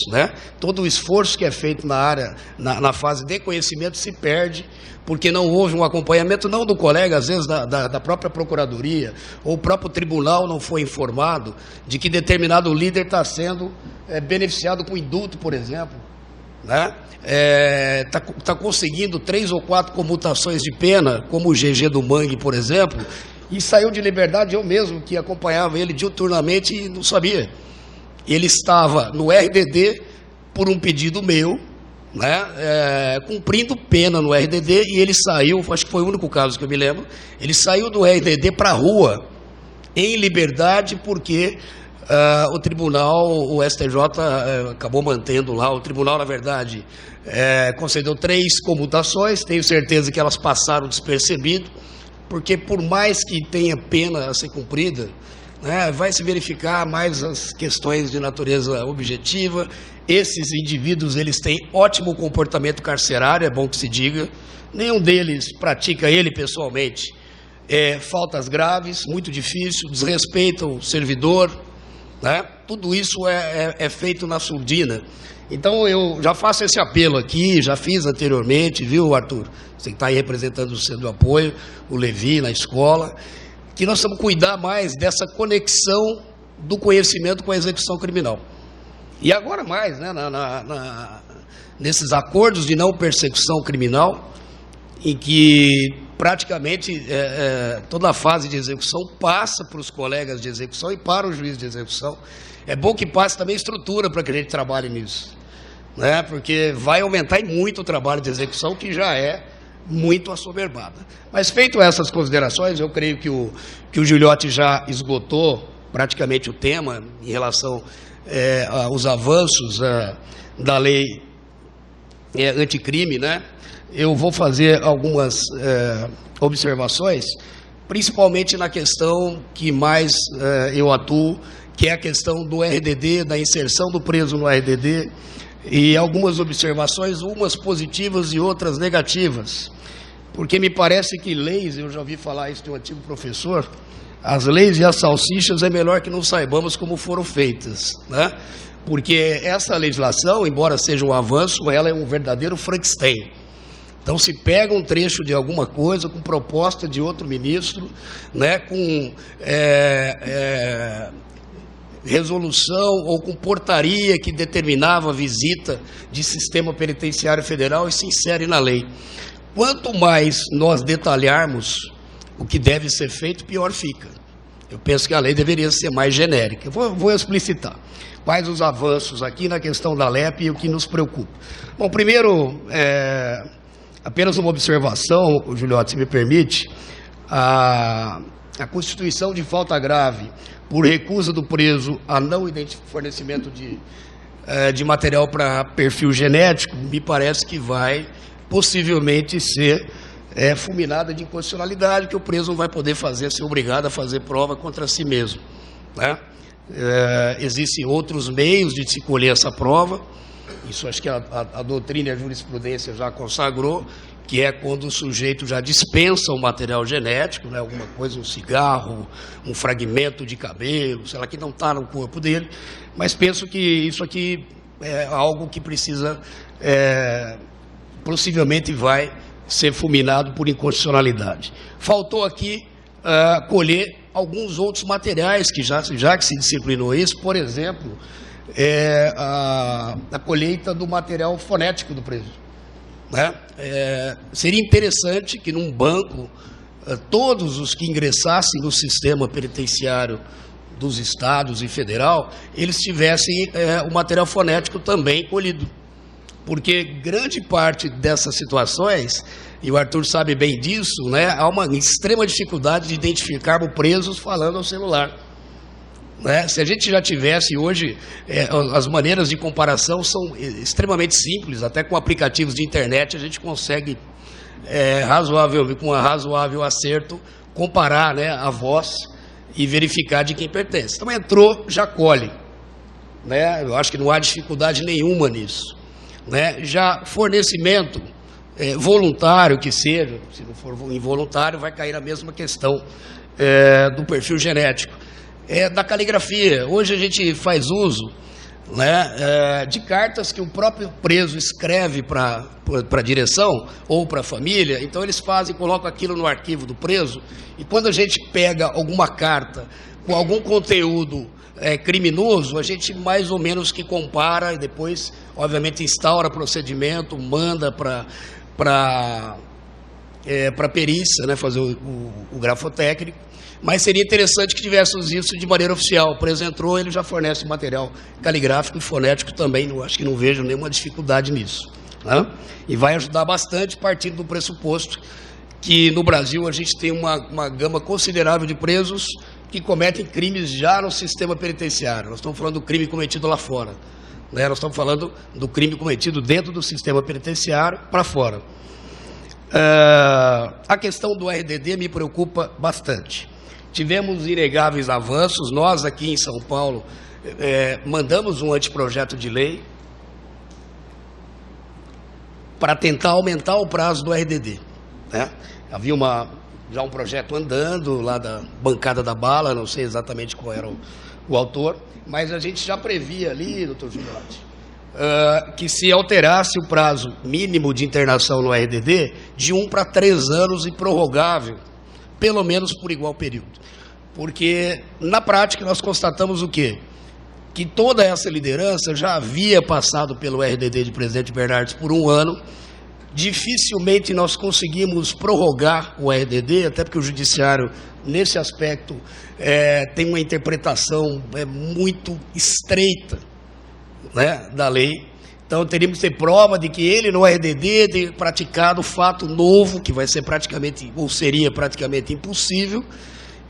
todo o esforço que é feito na área, na fase de conhecimento, se perde, porque não houve um acompanhamento, não do colega, às vezes da própria procuradoria, ou o próprio tribunal não foi informado de que determinado líder está sendo beneficiado com indulto, por exemplo, está conseguindo 3 ou 4 comutações de pena, como o GG do Mangue, por exemplo, e saiu de liberdade. Eu mesmo, que acompanhava ele diuturnamente, e não sabia. Ele estava no RDD por um pedido meu, cumprindo pena no RDD, e ele saiu, acho que foi o único caso que eu me lembro, ele saiu do RDD para a rua, em liberdade, porque o tribunal, o STJ, acabou mantendo lá. O tribunal, na verdade, concedeu 3 comutações, tenho certeza que elas passaram despercebido, porque por mais que tenha pena a ser cumprida, vai se verificar mais as questões de natureza objetiva. Esses indivíduos, eles têm ótimo comportamento carcerário, é bom que se diga, nenhum deles pratica, ele pessoalmente, faltas graves, muito difícil, desrespeitam o servidor, tudo isso é feito na surdina. Então eu já faço esse apelo aqui, já fiz anteriormente, viu, Arthur? Você que está aí representando o Centro de Apoio, o Levi na escola, que nós temos que cuidar mais dessa conexão do conhecimento com a execução criminal. E agora mais, nesses acordos de não persecução criminal, em que praticamente toda a fase de execução passa para os colegas de execução e para o juiz de execução. É bom que passe também estrutura para que a gente trabalhe nisso, porque vai aumentar muito o trabalho de execução, que já é muito assoberbada. Mas, feito essas considerações, eu creio que o Giuliotti já esgotou praticamente o tema em relação aos avanços da lei anticrime, Eu vou fazer algumas observações, principalmente na questão que mais eu atuo, que é a questão do RDD, da inserção do preso no RDD, e algumas observações, umas positivas e outras negativas, porque me parece que leis, eu já ouvi falar isso de um antigo professor, as leis e as salsichas é melhor que não saibamos como foram feitas, porque essa legislação, embora seja um avanço, ela é um verdadeiro Frankenstein. Então se pega um trecho de alguma coisa com proposta de outro ministro, com resolução ou com portaria que determinava a visita de sistema penitenciário federal, e se insere na lei. Quanto mais nós detalharmos o que deve ser feito, pior fica. Eu penso que a lei deveria ser mais genérica. Vou explicitar quais os avanços aqui na questão da LEP e o que nos preocupa. Bom, primeiro, apenas uma observação, Giuliotti, se me permite, a constituição de falta grave por recusa do preso a não fornecimento de de material para perfil genético, me parece que vai possivelmente ser fulminada de inconstitucionalidade, que o preso não vai poder ser obrigado a fazer prova contra si mesmo, né? Existem outros meios de se colher essa prova, isso acho que a doutrina e a jurisprudência já consagrou, que é quando o sujeito já dispensa o material genético, né, alguma coisa, um cigarro, um fragmento de cabelo, sei lá, que não está no corpo dele, mas penso que isso aqui é algo que precisa, possivelmente vai ser fulminado por inconstitucionalidade. Faltou aqui colher alguns outros materiais, que já que se disciplinou isso, por exemplo, a colheita do material fonético do preso, né? Seria interessante que num banco todos os que ingressassem no sistema penitenciário dos estados e federal, eles tivessem o material fonético também colhido, porque grande parte dessas situações, e o Arthur sabe bem disso, né, há uma extrema dificuldade de identificarmos presos falando ao celular, né? Se a gente já tivesse hoje, as maneiras de comparação são extremamente simples, até com aplicativos de internet a gente consegue, com um razoável acerto, comparar, né, a voz e verificar de quem pertence. Então entrou, já colhe, né? Eu acho que não há dificuldade nenhuma nisso, né? Já fornecimento voluntário que seja, se não for involuntário, vai cair na mesma questão do perfil genético. Da caligrafia. Hoje a gente faz uso, né, de cartas que o próprio preso escreve para a direção ou para a família, então eles colocam aquilo no arquivo do preso, e quando a gente pega alguma carta com algum conteúdo criminoso, a gente mais ou menos que compara e depois, obviamente, instaura procedimento, manda para perícia, né, fazer o grafotécnico. Mas seria interessante que tivéssemos isso de maneira oficial. O preso entrou, ele já fornece material caligráfico e fonético também, acho que não vejo nenhuma dificuldade nisso, né? E vai ajudar bastante, partindo do pressuposto que no Brasil a gente tem uma gama considerável de presos que cometem crimes já no sistema penitenciário. Nós estamos falando do crime cometido lá fora, né? Nós estamos falando do crime cometido dentro do sistema penitenciário para fora. A questão do RDD me preocupa bastante. Tivemos inegáveis avanços. Nós aqui em São Paulo mandamos um anteprojeto de lei para tentar aumentar o prazo do RDD, né? Havia já um projeto andando lá da bancada da bala, não sei exatamente qual era o autor, mas a gente já previa ali, doutor Gilberto, que se alterasse o prazo mínimo de internação no RDD de 1 para 3 anos e prorrogável, pelo menos por igual período. Porque, na prática, nós constatamos o quê? Que toda essa liderança já havia passado pelo RDD de Presidente Bernardes por 1 ano. Dificilmente nós conseguimos prorrogar o RDD, até porque o Judiciário, nesse aspecto, tem uma interpretação muito estreita, né, da lei. Então teríamos que ter prova de que ele no RDD tem praticado fato novo, que vai ser praticamente, ou seria praticamente impossível.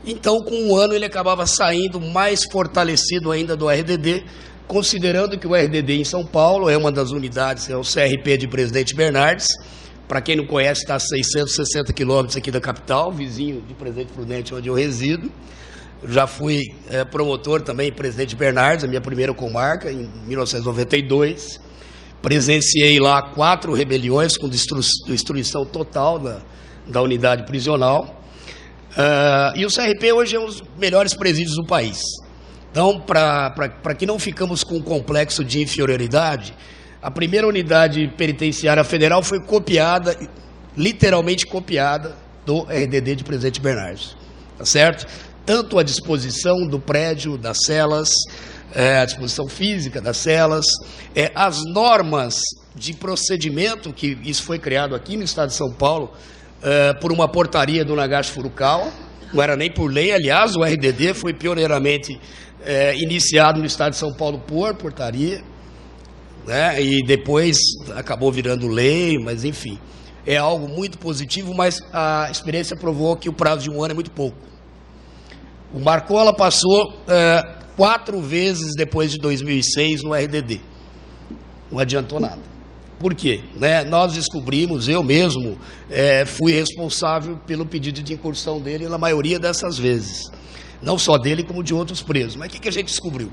Então com 1 ano ele acabava saindo mais fortalecido ainda do RDD, considerando que o RDD em São Paulo é uma das unidades, é o CRP de Presidente Bernardes. Para quem não conhece, está a 660 quilômetros aqui da capital, vizinho de Presidente Prudente, onde eu resido. Já fui promotor também em Presidente Bernardes, a minha primeira comarca, em 1992. Presenciei lá 4 rebeliões com destruição total da unidade prisional. E o CRP hoje é um dos melhores presídios do país. Então, para que não ficamos com um complexo de inferioridade, a primeira unidade penitenciária federal foi copiada, literalmente copiada, do RDD de Presidente Bernardes. Tá certo? Tanto a disposição do prédio, das celas, a disposição física das celas, as normas de procedimento, que isso foi criado aqui no estado de São Paulo, por uma portaria do Nagashi Furukawa, não era nem por lei, aliás, o RDD foi pioneiramente iniciado no estado de São Paulo por portaria, né, e depois acabou virando lei, mas enfim, é algo muito positivo, mas a experiência provou que o prazo de 1 ano é muito pouco. O Marcola passou 4 vezes depois de 2006 no RDD. Não adiantou nada. Por quê? Nós descobrimos, eu mesmo fui responsável pelo pedido de incursão dele na maioria dessas vezes. Não só dele, como de outros presos. Mas o que a gente descobriu?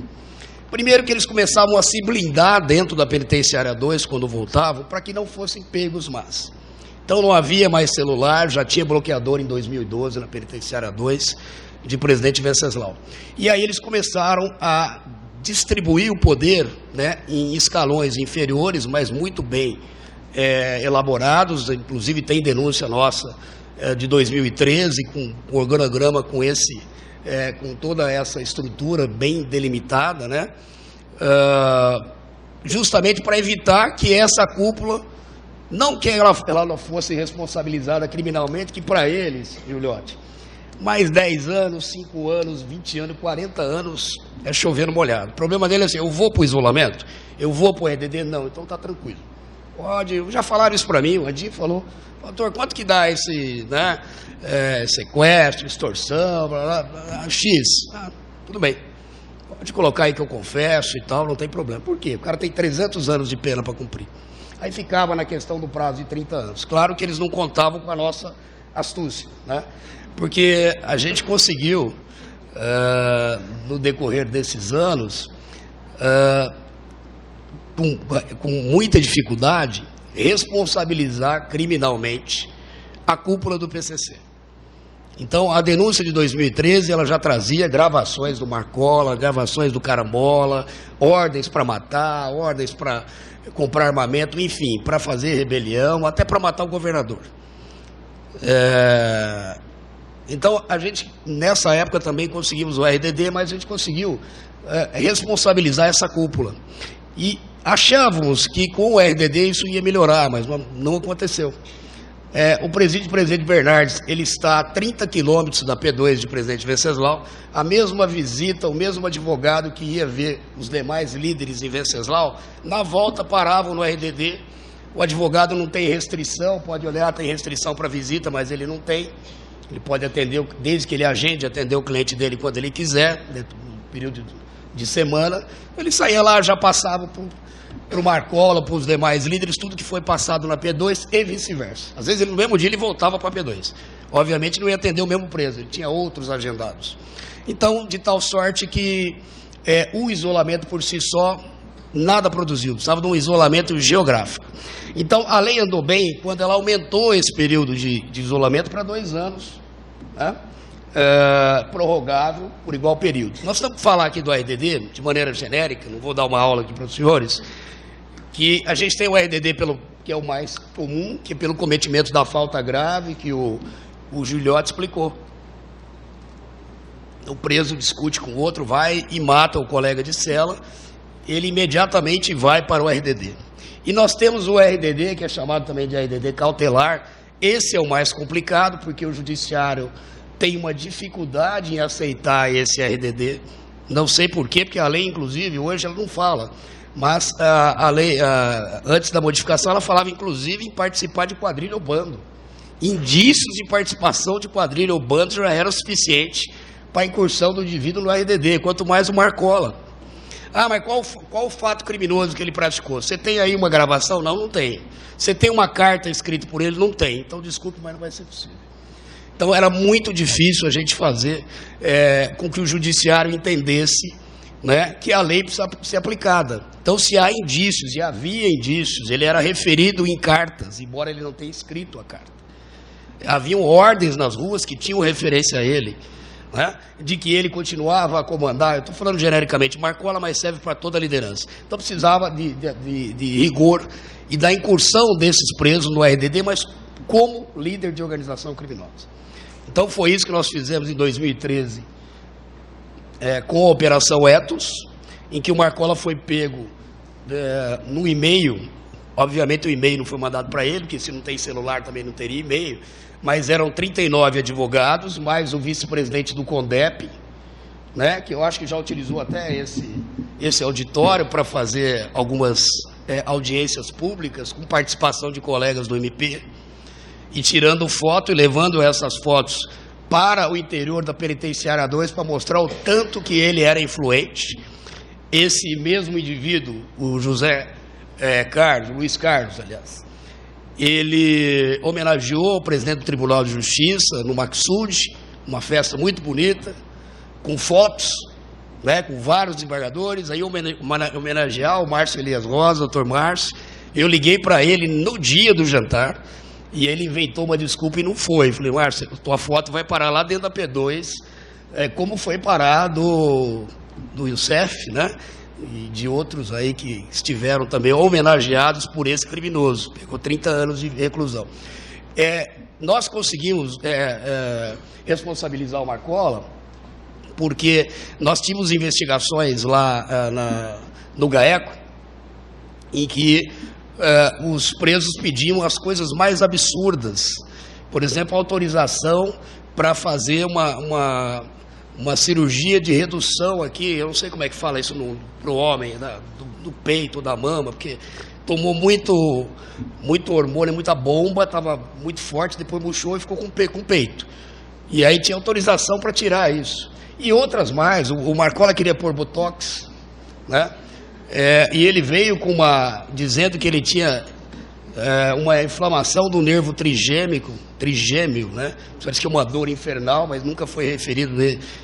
Primeiro que eles começavam a se blindar dentro da penitenciária 2, quando voltavam, para que não fossem pegos mais. Então não havia mais celular, já tinha bloqueador em 2012 na penitenciária 2, de Presidente Venceslau. E aí eles começaram a distribuir o poder, em escalões inferiores, mas muito bem elaborados. Inclusive tem denúncia nossa de 2013, com o organograma com toda essa estrutura bem delimitada, justamente para evitar que essa cúpula, não que ela não fosse responsabilizada criminalmente, que para eles, Giuliotti, mais 10 anos, 5 anos, 20 anos, 40 anos é chover no molhado. O problema dele é assim: eu vou para o isolamento, eu vou para o RDD? Não, então está tranquilo. Pode, já falaram isso para mim, o Adi falou: doutor, quanto que dá esse sequestro, extorsão, blá, blá, blá, X? Tudo bem, pode colocar aí que eu confesso e tal, não tem problema. Por quê? O cara tem 300 anos de pena para cumprir. Aí ficava na questão do prazo de 30 anos. Claro que eles não contavam com a nossa astúcia, porque a gente conseguiu, no decorrer desses anos, com muita dificuldade, responsabilizar criminalmente a cúpula do PCC. Então, a denúncia de 2013, ela já trazia gravações do Marcola, gravações do Carambola, ordens para matar, ordens para comprar armamento, enfim, para fazer rebelião, até para matar o governador. Então, a gente, nessa época também conseguimos o RDD, mas a gente conseguiu responsabilizar essa cúpula. E achávamos que com o RDD isso ia melhorar, mas não aconteceu. O presídio de Presidente Bernardes, ele está a 30 quilômetros da P2 de Presidente Venceslau. A mesma visita, o mesmo advogado que ia ver os demais líderes em Venceslau, na volta paravam no RDD. O advogado não tem restrição, pode olhar, tem restrição para visita, mas ele não tem. Ele pode atender, desde que ele agende, atender o cliente dele quando ele quiser, dentro do período de semana. Ele saía lá, já passava para o Marcola, para os demais líderes, tudo que foi passado na P2 e vice-versa. Às vezes, no mesmo dia, ele voltava para a P2. Obviamente, não ia atender o mesmo preso, ele tinha outros agendados. Então, de tal sorte que o isolamento por si só, nada produziu, precisava de um isolamento geográfico. Então, a lei andou bem quando ela aumentou esse período de isolamento para 2 anos, prorrogável por igual período. Nós estamos falando aqui do RDD, de maneira genérica, não vou dar uma aula aqui para os senhores, que a gente tem o RDD que é o mais comum, que é pelo cometimento da falta grave, que o Giuliotti explicou. O preso discute com o outro, vai e mata o colega de cela, ele imediatamente vai para o RDD. E nós temos o RDD, que é chamado também de RDD cautelar. Esse é o mais complicado, porque o judiciário tem uma dificuldade em aceitar esse RDD. Não sei por quê, porque a lei, inclusive, hoje ela não fala. Mas a lei, antes da modificação, ela falava, inclusive, em participar de quadrilha ou bando. Indícios de participação de quadrilha ou bando já era o suficiente para a incursão do indivíduo no RDD, quanto mais o Marcola. Mas qual o fato criminoso que ele praticou? Você tem aí uma gravação? Não, não tem. Você tem uma carta escrita por ele? Não tem. Então, desculpe, mas não vai ser possível. Então, era muito difícil a gente fazer com que o judiciário entendesse, que a lei precisa ser aplicada. Então, se há indícios, e havia indícios, ele era referido em cartas, embora ele não tenha escrito a carta. Haviam ordens nas ruas que tinham referência a ele, de que ele continuava a comandar. Eu estou falando genericamente Marcola, mas serve para toda a liderança. Então precisava de rigor e da incursão desses presos no RDD, mas como líder de organização criminosa. Então foi isso que nós fizemos em 2013 com a Operação Etos, em que o Marcola foi pego no e-mail. Obviamente o e-mail não foi mandado para ele, porque se não tem celular também não teria e-mail, mas eram 39 advogados, mais o vice-presidente do CONDEP, que eu acho que já utilizou até esse auditório para fazer algumas audiências públicas, com participação de colegas do MP, e tirando foto e levando essas fotos para o interior da penitenciária 2 para mostrar o tanto que ele era influente. Esse mesmo indivíduo, o José Luiz Carlos, aliás, ele homenageou o presidente do Tribunal de Justiça no Maxud, uma festa muito bonita, com fotos, né, com vários desembargadores. Aí homenagear o Márcio Elias Rosa, doutor Márcio. Eu liguei para ele no dia do jantar e ele inventou uma desculpa e não foi. Falei, Márcio, tua foto vai parar lá dentro da P2, como foi parar do Youssef, né? E de outros aí que estiveram também homenageados por esse criminoso. Pegou 30 anos de reclusão. Nós conseguimos responsabilizar o Marcola porque nós tínhamos investigações lá no GAECO em que os presos pediam as coisas mais absurdas. Por exemplo, autorização para fazer uma cirurgia de redução aqui, eu não sei como é que fala isso para o homem, do peito, da mama, porque tomou muito hormônio, muita bomba, estava muito forte, depois murchou e ficou com peito. E aí tinha autorização para tirar isso. E outras mais, o Marcola queria pôr botox, né? E ele veio dizendo que ele tinha uma inflamação do nervo trigêmeo, né? Parece que é uma dor infernal, mas nunca foi referido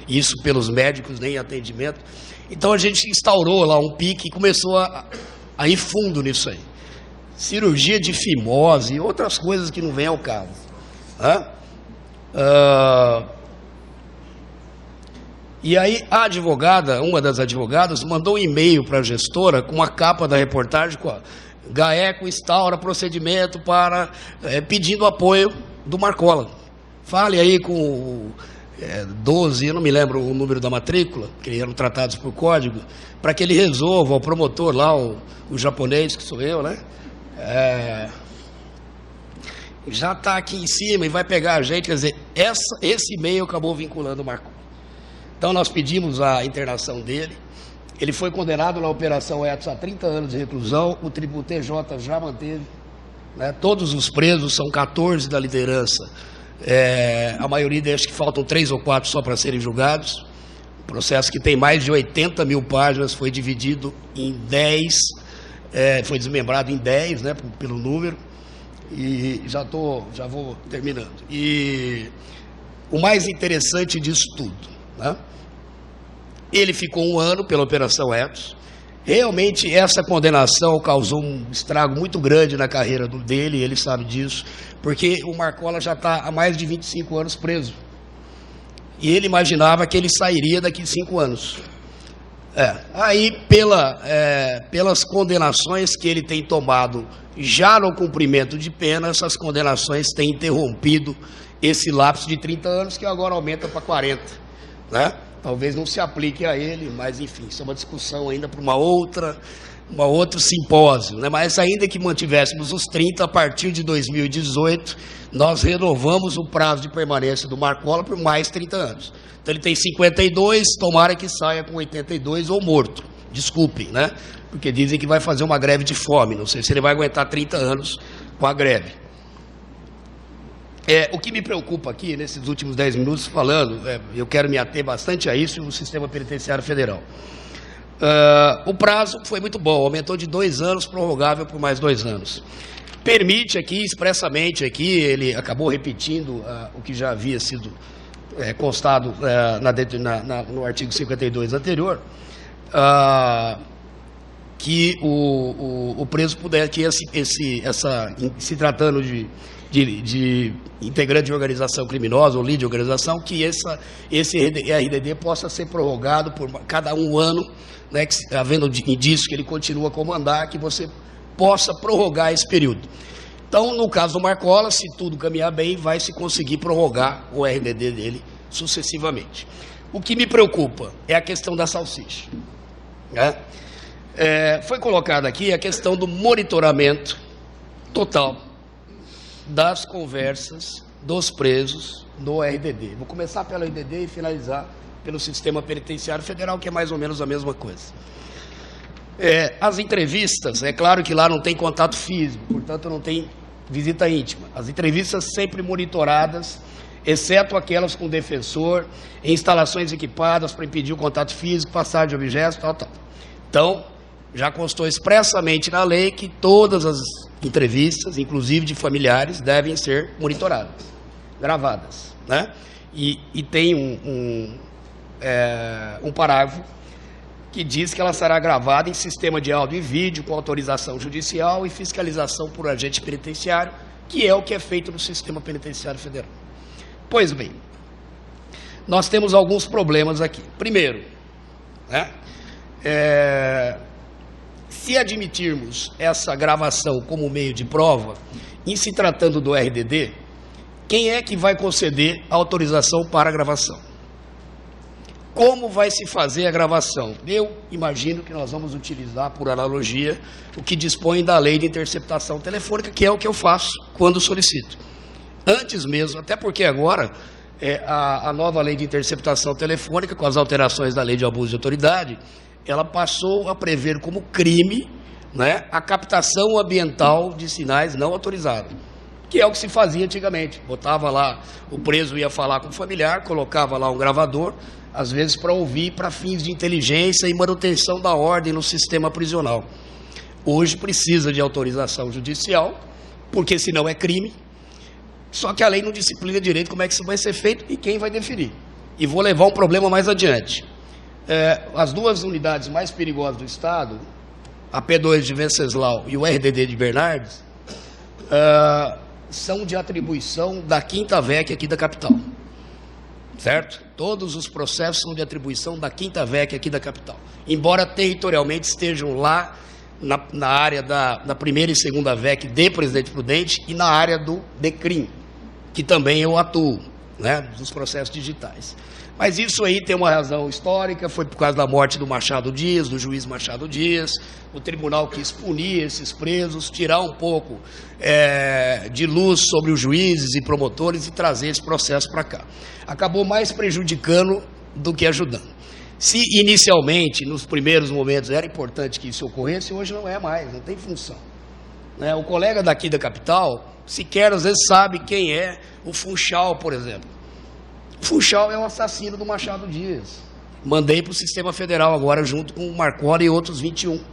isso pelos médicos, nem em atendimento. Então a gente instaurou lá um pique e começou a ir fundo nisso aí. Cirurgia de fimose e outras coisas que não vêm ao caso. Né? E aí a advogada, uma das advogadas, mandou um e-mail para a gestora com a capa da reportagem com a GAECO instaura procedimento para pedindo apoio do Marcola. Fale aí com 12, eu não me lembro o número da matrícula, que eram tratados por código, para que ele resolva, o promotor lá, o japonês, que sou eu, né? Já está aqui em cima e vai pegar a gente, quer dizer, esse e-mail acabou vinculando o Marcola. Então nós pedimos a internação dele. Ele foi condenado na Operação Etos a 30 anos de reclusão, o TJ já manteve, né? Todos os presos, são 14 da liderança, a maioria, acho que faltam 3 ou 4 só para serem julgados. O processo que tem mais de 80 mil páginas foi dividido em 10, foi desmembrado em 10, né, pelo número, e já vou terminando. E o mais interessante disso tudo, né? Ele ficou 1 ano pela Operação Etos. Realmente essa condenação causou um estrago muito grande na carreira dele, ele sabe disso, porque o Marcola já está há mais de 25 anos preso. E ele imaginava que ele sairia daqui 5 anos. Aí, pelas condenações que ele tem tomado já no cumprimento de pena, essas condenações têm interrompido esse lapso de 30 anos, que agora aumenta para 40, né? Talvez não se aplique a ele, mas enfim, isso é uma discussão ainda para uma outro simpósio, né? Mas ainda que mantivéssemos os 30, a partir de 2018, nós renovamos o prazo de permanência do Marcola por mais 30 anos. Então ele tem 52, tomara que saia com 82 ou morto, desculpem, né? Porque dizem que vai fazer uma greve de fome, não sei se ele vai aguentar 30 anos com a greve. O que me preocupa aqui, nesses últimos 10 minutos falando, eu quero me ater bastante a isso, o Sistema Penitenciário Federal. O prazo foi muito bom, aumentou de 2 anos, prorrogável por mais 2 anos. Permite aqui, expressamente aqui, ele acabou repetindo o que já havia sido constado no artigo 52 anterior, que o preso puder, que se tratando de integrante de organização criminosa ou líder de organização, que esse RDD possa ser prorrogado por cada 1 ano, né, que, havendo indício que ele continua a comandar, que você possa prorrogar esse período. Então, no caso do Marcola, se tudo caminhar bem, vai se conseguir prorrogar o RDD dele sucessivamente. O que me preocupa é a questão da salsicha, né? Foi colocada aqui a questão do monitoramento total das conversas dos presos do RDD. Vou começar pelo RDD e finalizar pelo Sistema Penitenciário Federal, que é mais ou menos a mesma coisa. As entrevistas, é claro que lá não tem contato físico, portanto não tem visita íntima. As entrevistas sempre monitoradas, exceto aquelas com defensor, em instalações equipadas para impedir o contato físico, passagem de objetos, tal. Então, Já constou expressamente na lei que todas as entrevistas, inclusive de familiares, devem ser monitoradas, gravadas, né? E tem um parágrafo que diz que ela será gravada em sistema de áudio e vídeo com autorização judicial e fiscalização por agente penitenciário, que é o que é feito no sistema penitenciário federal. Pois bem, nós temos alguns problemas aqui. Primeiro, né, se admitirmos essa gravação como meio de prova, em se tratando do RDD, quem é que vai conceder a autorização para a gravação? Como vai se fazer a gravação? Eu imagino que nós vamos utilizar, por analogia, o que dispõe da lei de interceptação telefônica, que é o que eu faço quando solicito. Antes mesmo, até porque agora a nova lei de interceptação telefônica, com as alterações da lei de abuso de autoridade, ela passou a prever como crime, né, a captação ambiental de sinais não autorizados, que é o que se fazia antigamente. Botava lá, o preso ia falar com o familiar, colocava lá um gravador, às vezes para ouvir para fins de inteligência e manutenção da ordem no sistema prisional. Hoje precisa de autorização judicial, porque senão é crime, só que a lei não disciplina direito como é que isso vai ser feito e quem vai definir. E vou levar um problema mais adiante. As duas unidades mais perigosas do Estado, a P2 de Venceslau e o RDD de Bernardes, são de atribuição da 5ª VEC aqui da capital. Certo? Todos os processos são de atribuição da 5ª VEC aqui da capital. Embora territorialmente estejam lá na área da 1ª e 2ª VEC de Presidente Prudente e na área do DECRIM, que também eu atuo, né, dos processos digitais. Mas isso aí tem uma razão histórica, foi por causa da morte do Machado Dias, do juiz Machado Dias. O tribunal quis punir esses presos, tirar um pouco de luz sobre os juízes e promotores e trazer esse processo para cá. Acabou mais prejudicando do que ajudando. Se inicialmente, nos primeiros momentos, era importante que isso ocorresse, hoje não é mais, não tem função. Né? O colega daqui da capital, sequer às vezes sabe quem é o Funchal, por exemplo. Funchal é o assassino do Machado Dias. Mandei para o Sistema Federal agora, junto com o Marconi e outros 21.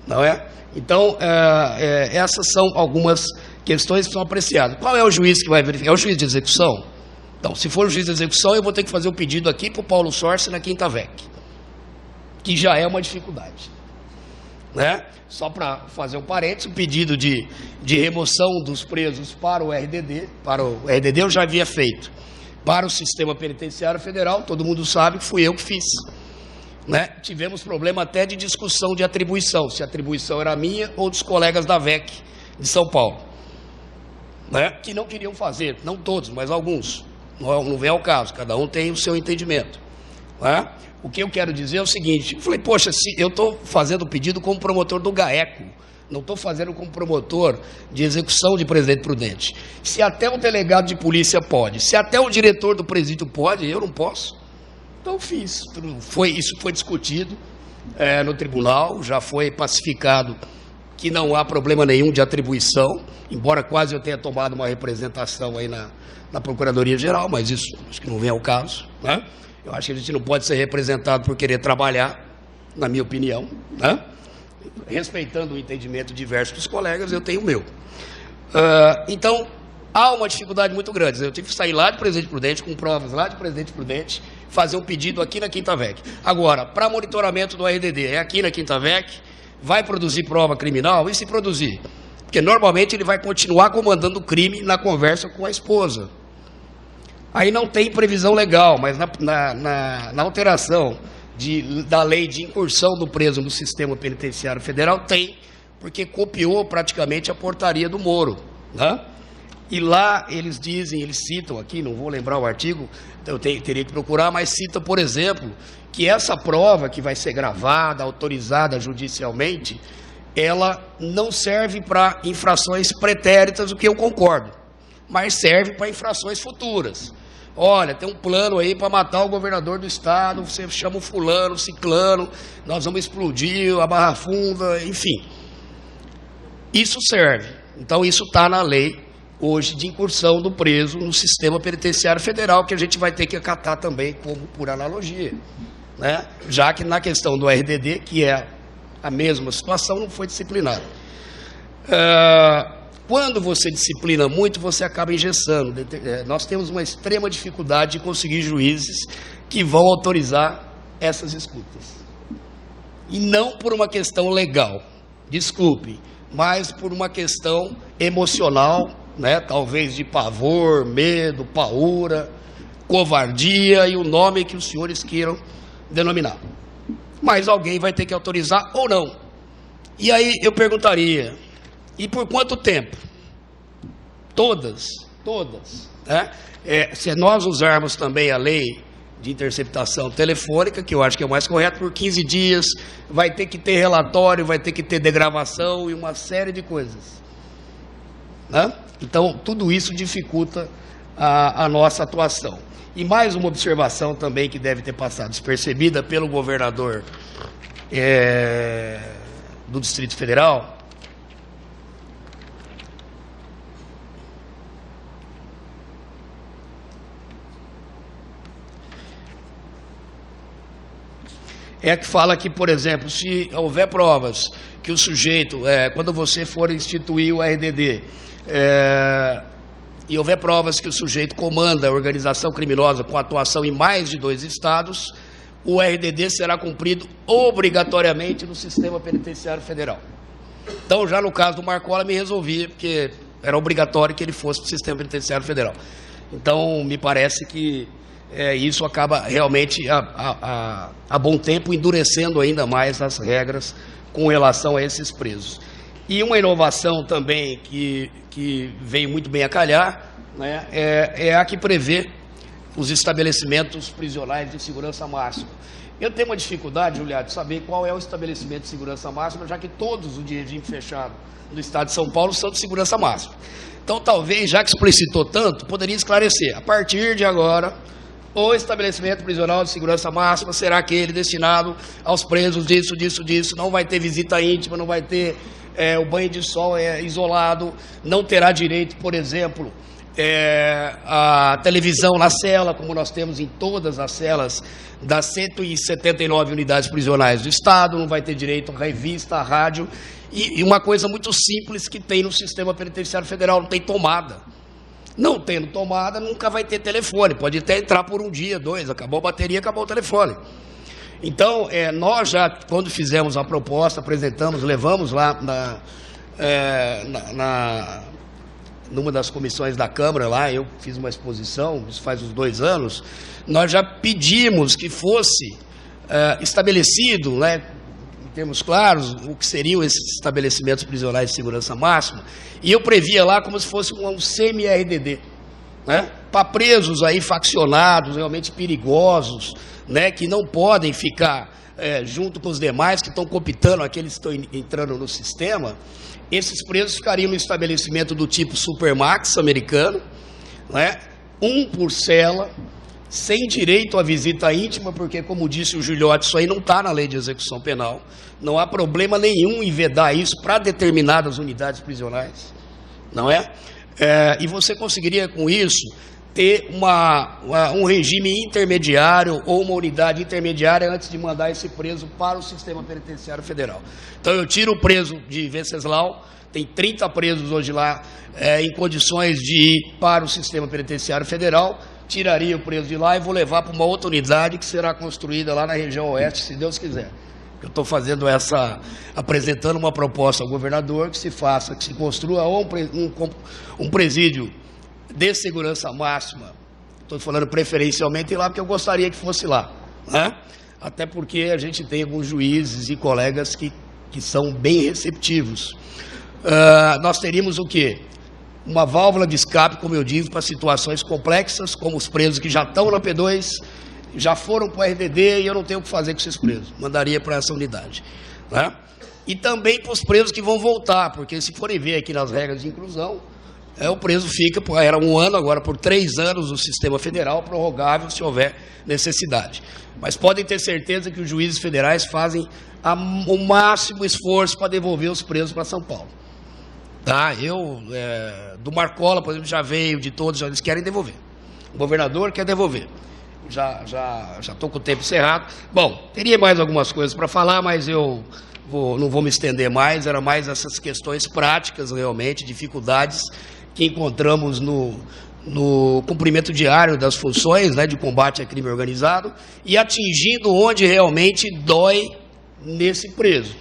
Não é? Então, essas são algumas questões que são apreciadas. Qual é o juiz que vai verificar? É o juiz de execução? Então, se for o juiz de execução, eu vou ter que fazer o pedido aqui para o Paulo Sorce na 5ª VEC, que já é uma dificuldade. Né? Só para fazer um parênteses, o pedido de remoção dos presos para o RDD eu já havia feito. Para o Sistema Penitenciário Federal, todo mundo sabe que fui eu que fiz. Né? Tivemos problema até de discussão de atribuição, se a atribuição era minha ou dos colegas da VEC de São Paulo. Né? Que não queriam fazer, não todos, mas alguns. Não vem ao caso, cada um tem o seu entendimento. Né? O que eu quero dizer é o seguinte, eu falei, poxa, se eu estou fazendo o pedido como promotor do GAECO, não estou fazendo como promotor de execução de Presidente Prudente. Se até o delegado de polícia pode, se até o diretor do presídio pode, eu não posso. Então eu fiz. Isso foi discutido no tribunal, já foi pacificado que não há problema nenhum de atribuição, embora quase eu tenha tomado uma representação aí na Procuradoria-Geral, mas isso acho que não vem ao caso. Né? Eu acho que a gente não pode ser representado por querer trabalhar, na minha opinião, né? Respeitando o entendimento diverso dos colegas, eu tenho o meu. Então, há uma dificuldade muito grande. Eu tive que sair lá de Presidente Prudente, com provas lá de Presidente Prudente, fazer um pedido aqui na 5ª VEC. Agora, para monitoramento do RDD, é aqui na 5ª VEC, vai produzir prova criminal? E se produzir? Porque normalmente ele vai continuar comandando o crime na conversa com a esposa. Aí não tem previsão legal, mas na alteração da lei de incursão do preso no Sistema Penitenciário Federal tem, porque copiou praticamente a portaria do Moro. Né? E lá eles dizem, eles citam aqui, não vou lembrar o artigo, eu teria que procurar, mas cita, por exemplo, que essa prova que vai ser gravada, autorizada judicialmente, ela não serve para infrações pretéritas, o que eu concordo, mas serve para infrações futuras. Olha, tem um plano aí para matar o governador do estado, você chama o fulano, o ciclano, nós vamos explodir a Barra Funda, enfim. Isso serve. Então isso está na lei hoje de incursão do preso no Sistema Penitenciário Federal, que a gente vai ter que acatar também como por analogia. Né? Já que na questão do RDD, que é a mesma situação, não foi disciplinado. Quando você disciplina muito, você acaba engessando. Nós temos uma extrema dificuldade de conseguir juízes que vão autorizar essas escutas. E não por uma questão legal, desculpe, mas por uma questão emocional, né? Talvez de pavor, medo, paura, covardia e o nome que os senhores queiram denominar. Mas alguém vai ter que autorizar ou não. E aí eu perguntaria, e por quanto tempo? Todas, né? Se nós usarmos também a lei de interceptação telefônica, que eu acho que é o mais correto, por 15 dias, vai ter que ter relatório, vai ter que ter degravação e uma série de coisas, né? Então, tudo isso dificulta a nossa atuação. E mais uma observação também que deve ter passado despercebida pelo governador do Distrito Federal, é que fala que, por exemplo, se houver provas que o sujeito, quando você for instituir o RDD, e houver provas que o sujeito comanda a organização criminosa com atuação em mais de 2 estados, o RDD será cumprido obrigatoriamente no sistema penitenciário federal. Então, já no caso do Marcola, me resolvi, porque era obrigatório que ele fosse para o sistema penitenciário federal. Então, me parece que isso acaba realmente, a bom tempo, endurecendo ainda mais as regras com relação a esses presos. E uma inovação também que veio muito bem a calhar, né, é a que prevê os estabelecimentos prisionais de segurança máxima. Eu tenho uma dificuldade, Juliado, de saber qual é o estabelecimento de segurança máxima, já que todos os de regime fechado do Estado de São Paulo são de segurança máxima. Então, talvez, já que explicitou tanto, poderia esclarecer. A partir de agora, o estabelecimento prisional de segurança máxima será aquele destinado aos presos disso, não vai ter visita íntima, não vai ter o banho de sol isolado, não terá direito, por exemplo, a televisão na cela, como nós temos em todas as celas das 179 unidades prisionais do Estado, não vai ter direito a revista, a rádio, e uma coisa muito simples que tem no sistema penitenciário federal, não tem tomada. Não tendo tomada, nunca vai ter telefone, pode até entrar por 1 dia, 2, acabou a bateria, acabou o telefone. Então, nós já, quando fizemos a proposta, apresentamos, levamos lá numa das comissões da Câmara, lá, eu fiz uma exposição, isso faz uns 2 anos, nós já pedimos que fosse estabelecido, né, em termos claros, o que seriam esses estabelecimentos prisionais de segurança máxima, e eu previa lá como se fosse um semi-RDD, né, para presos aí faccionados, realmente perigosos, né, que não podem ficar junto com os demais que estão cooptando, aqueles que estão entrando no sistema. Esses presos ficariam no estabelecimento do tipo Supermax americano, né, 1 por cela, sem direito à visita íntima, porque, como disse o Gilhote, isso aí não está na lei de execução penal. Não há problema nenhum em vedar isso para determinadas unidades prisionais, não é? E você conseguiria, com isso, ter um regime intermediário ou uma unidade intermediária antes de mandar esse preso para o sistema penitenciário federal. Então, eu tiro o preso de Venceslau, tem 30 presos hoje lá em condições de ir para o sistema penitenciário federal, tiraria o preso de lá e vou levar para uma outra unidade que será construída lá na região oeste, se Deus quiser. Eu estou apresentando uma proposta ao governador que se construa um presídio de segurança máxima, estou falando preferencialmente lá, porque eu gostaria que fosse lá, né? Até porque a gente tem alguns juízes e colegas que são bem receptivos. Nós teríamos o quê? Uma válvula de escape, como eu digo, para situações complexas, como os presos que já estão na P2, já foram para o RDD e eu não tenho o que fazer com esses presos, mandaria para essa unidade, né? E também para os presos que vão voltar, porque se forem ver aqui nas regras de inclusão, o preso fica, era 1 ano, agora por 3 anos no sistema federal, prorrogável se houver necessidade. Mas podem ter certeza que os juízes federais fazem o máximo esforço para devolver os presos para São Paulo. Tá? Do Marcola, por exemplo, já veio, de todos, eles querem devolver. O governador quer devolver. Já estou com o tempo encerrado. Bom, teria mais algumas coisas para falar, mas eu não vou me estender mais, era mais essas questões práticas realmente, dificuldades que encontramos no cumprimento diário das funções, né, de combate a crime organizado e atingindo onde realmente dói nesse preso,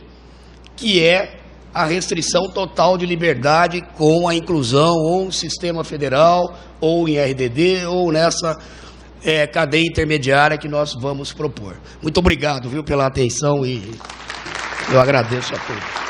que é a restrição total de liberdade com a inclusão ou no sistema federal, ou em RDD, ou nessa cadeia intermediária que nós vamos propor. Muito obrigado, viu, pela atenção e eu agradeço a todos.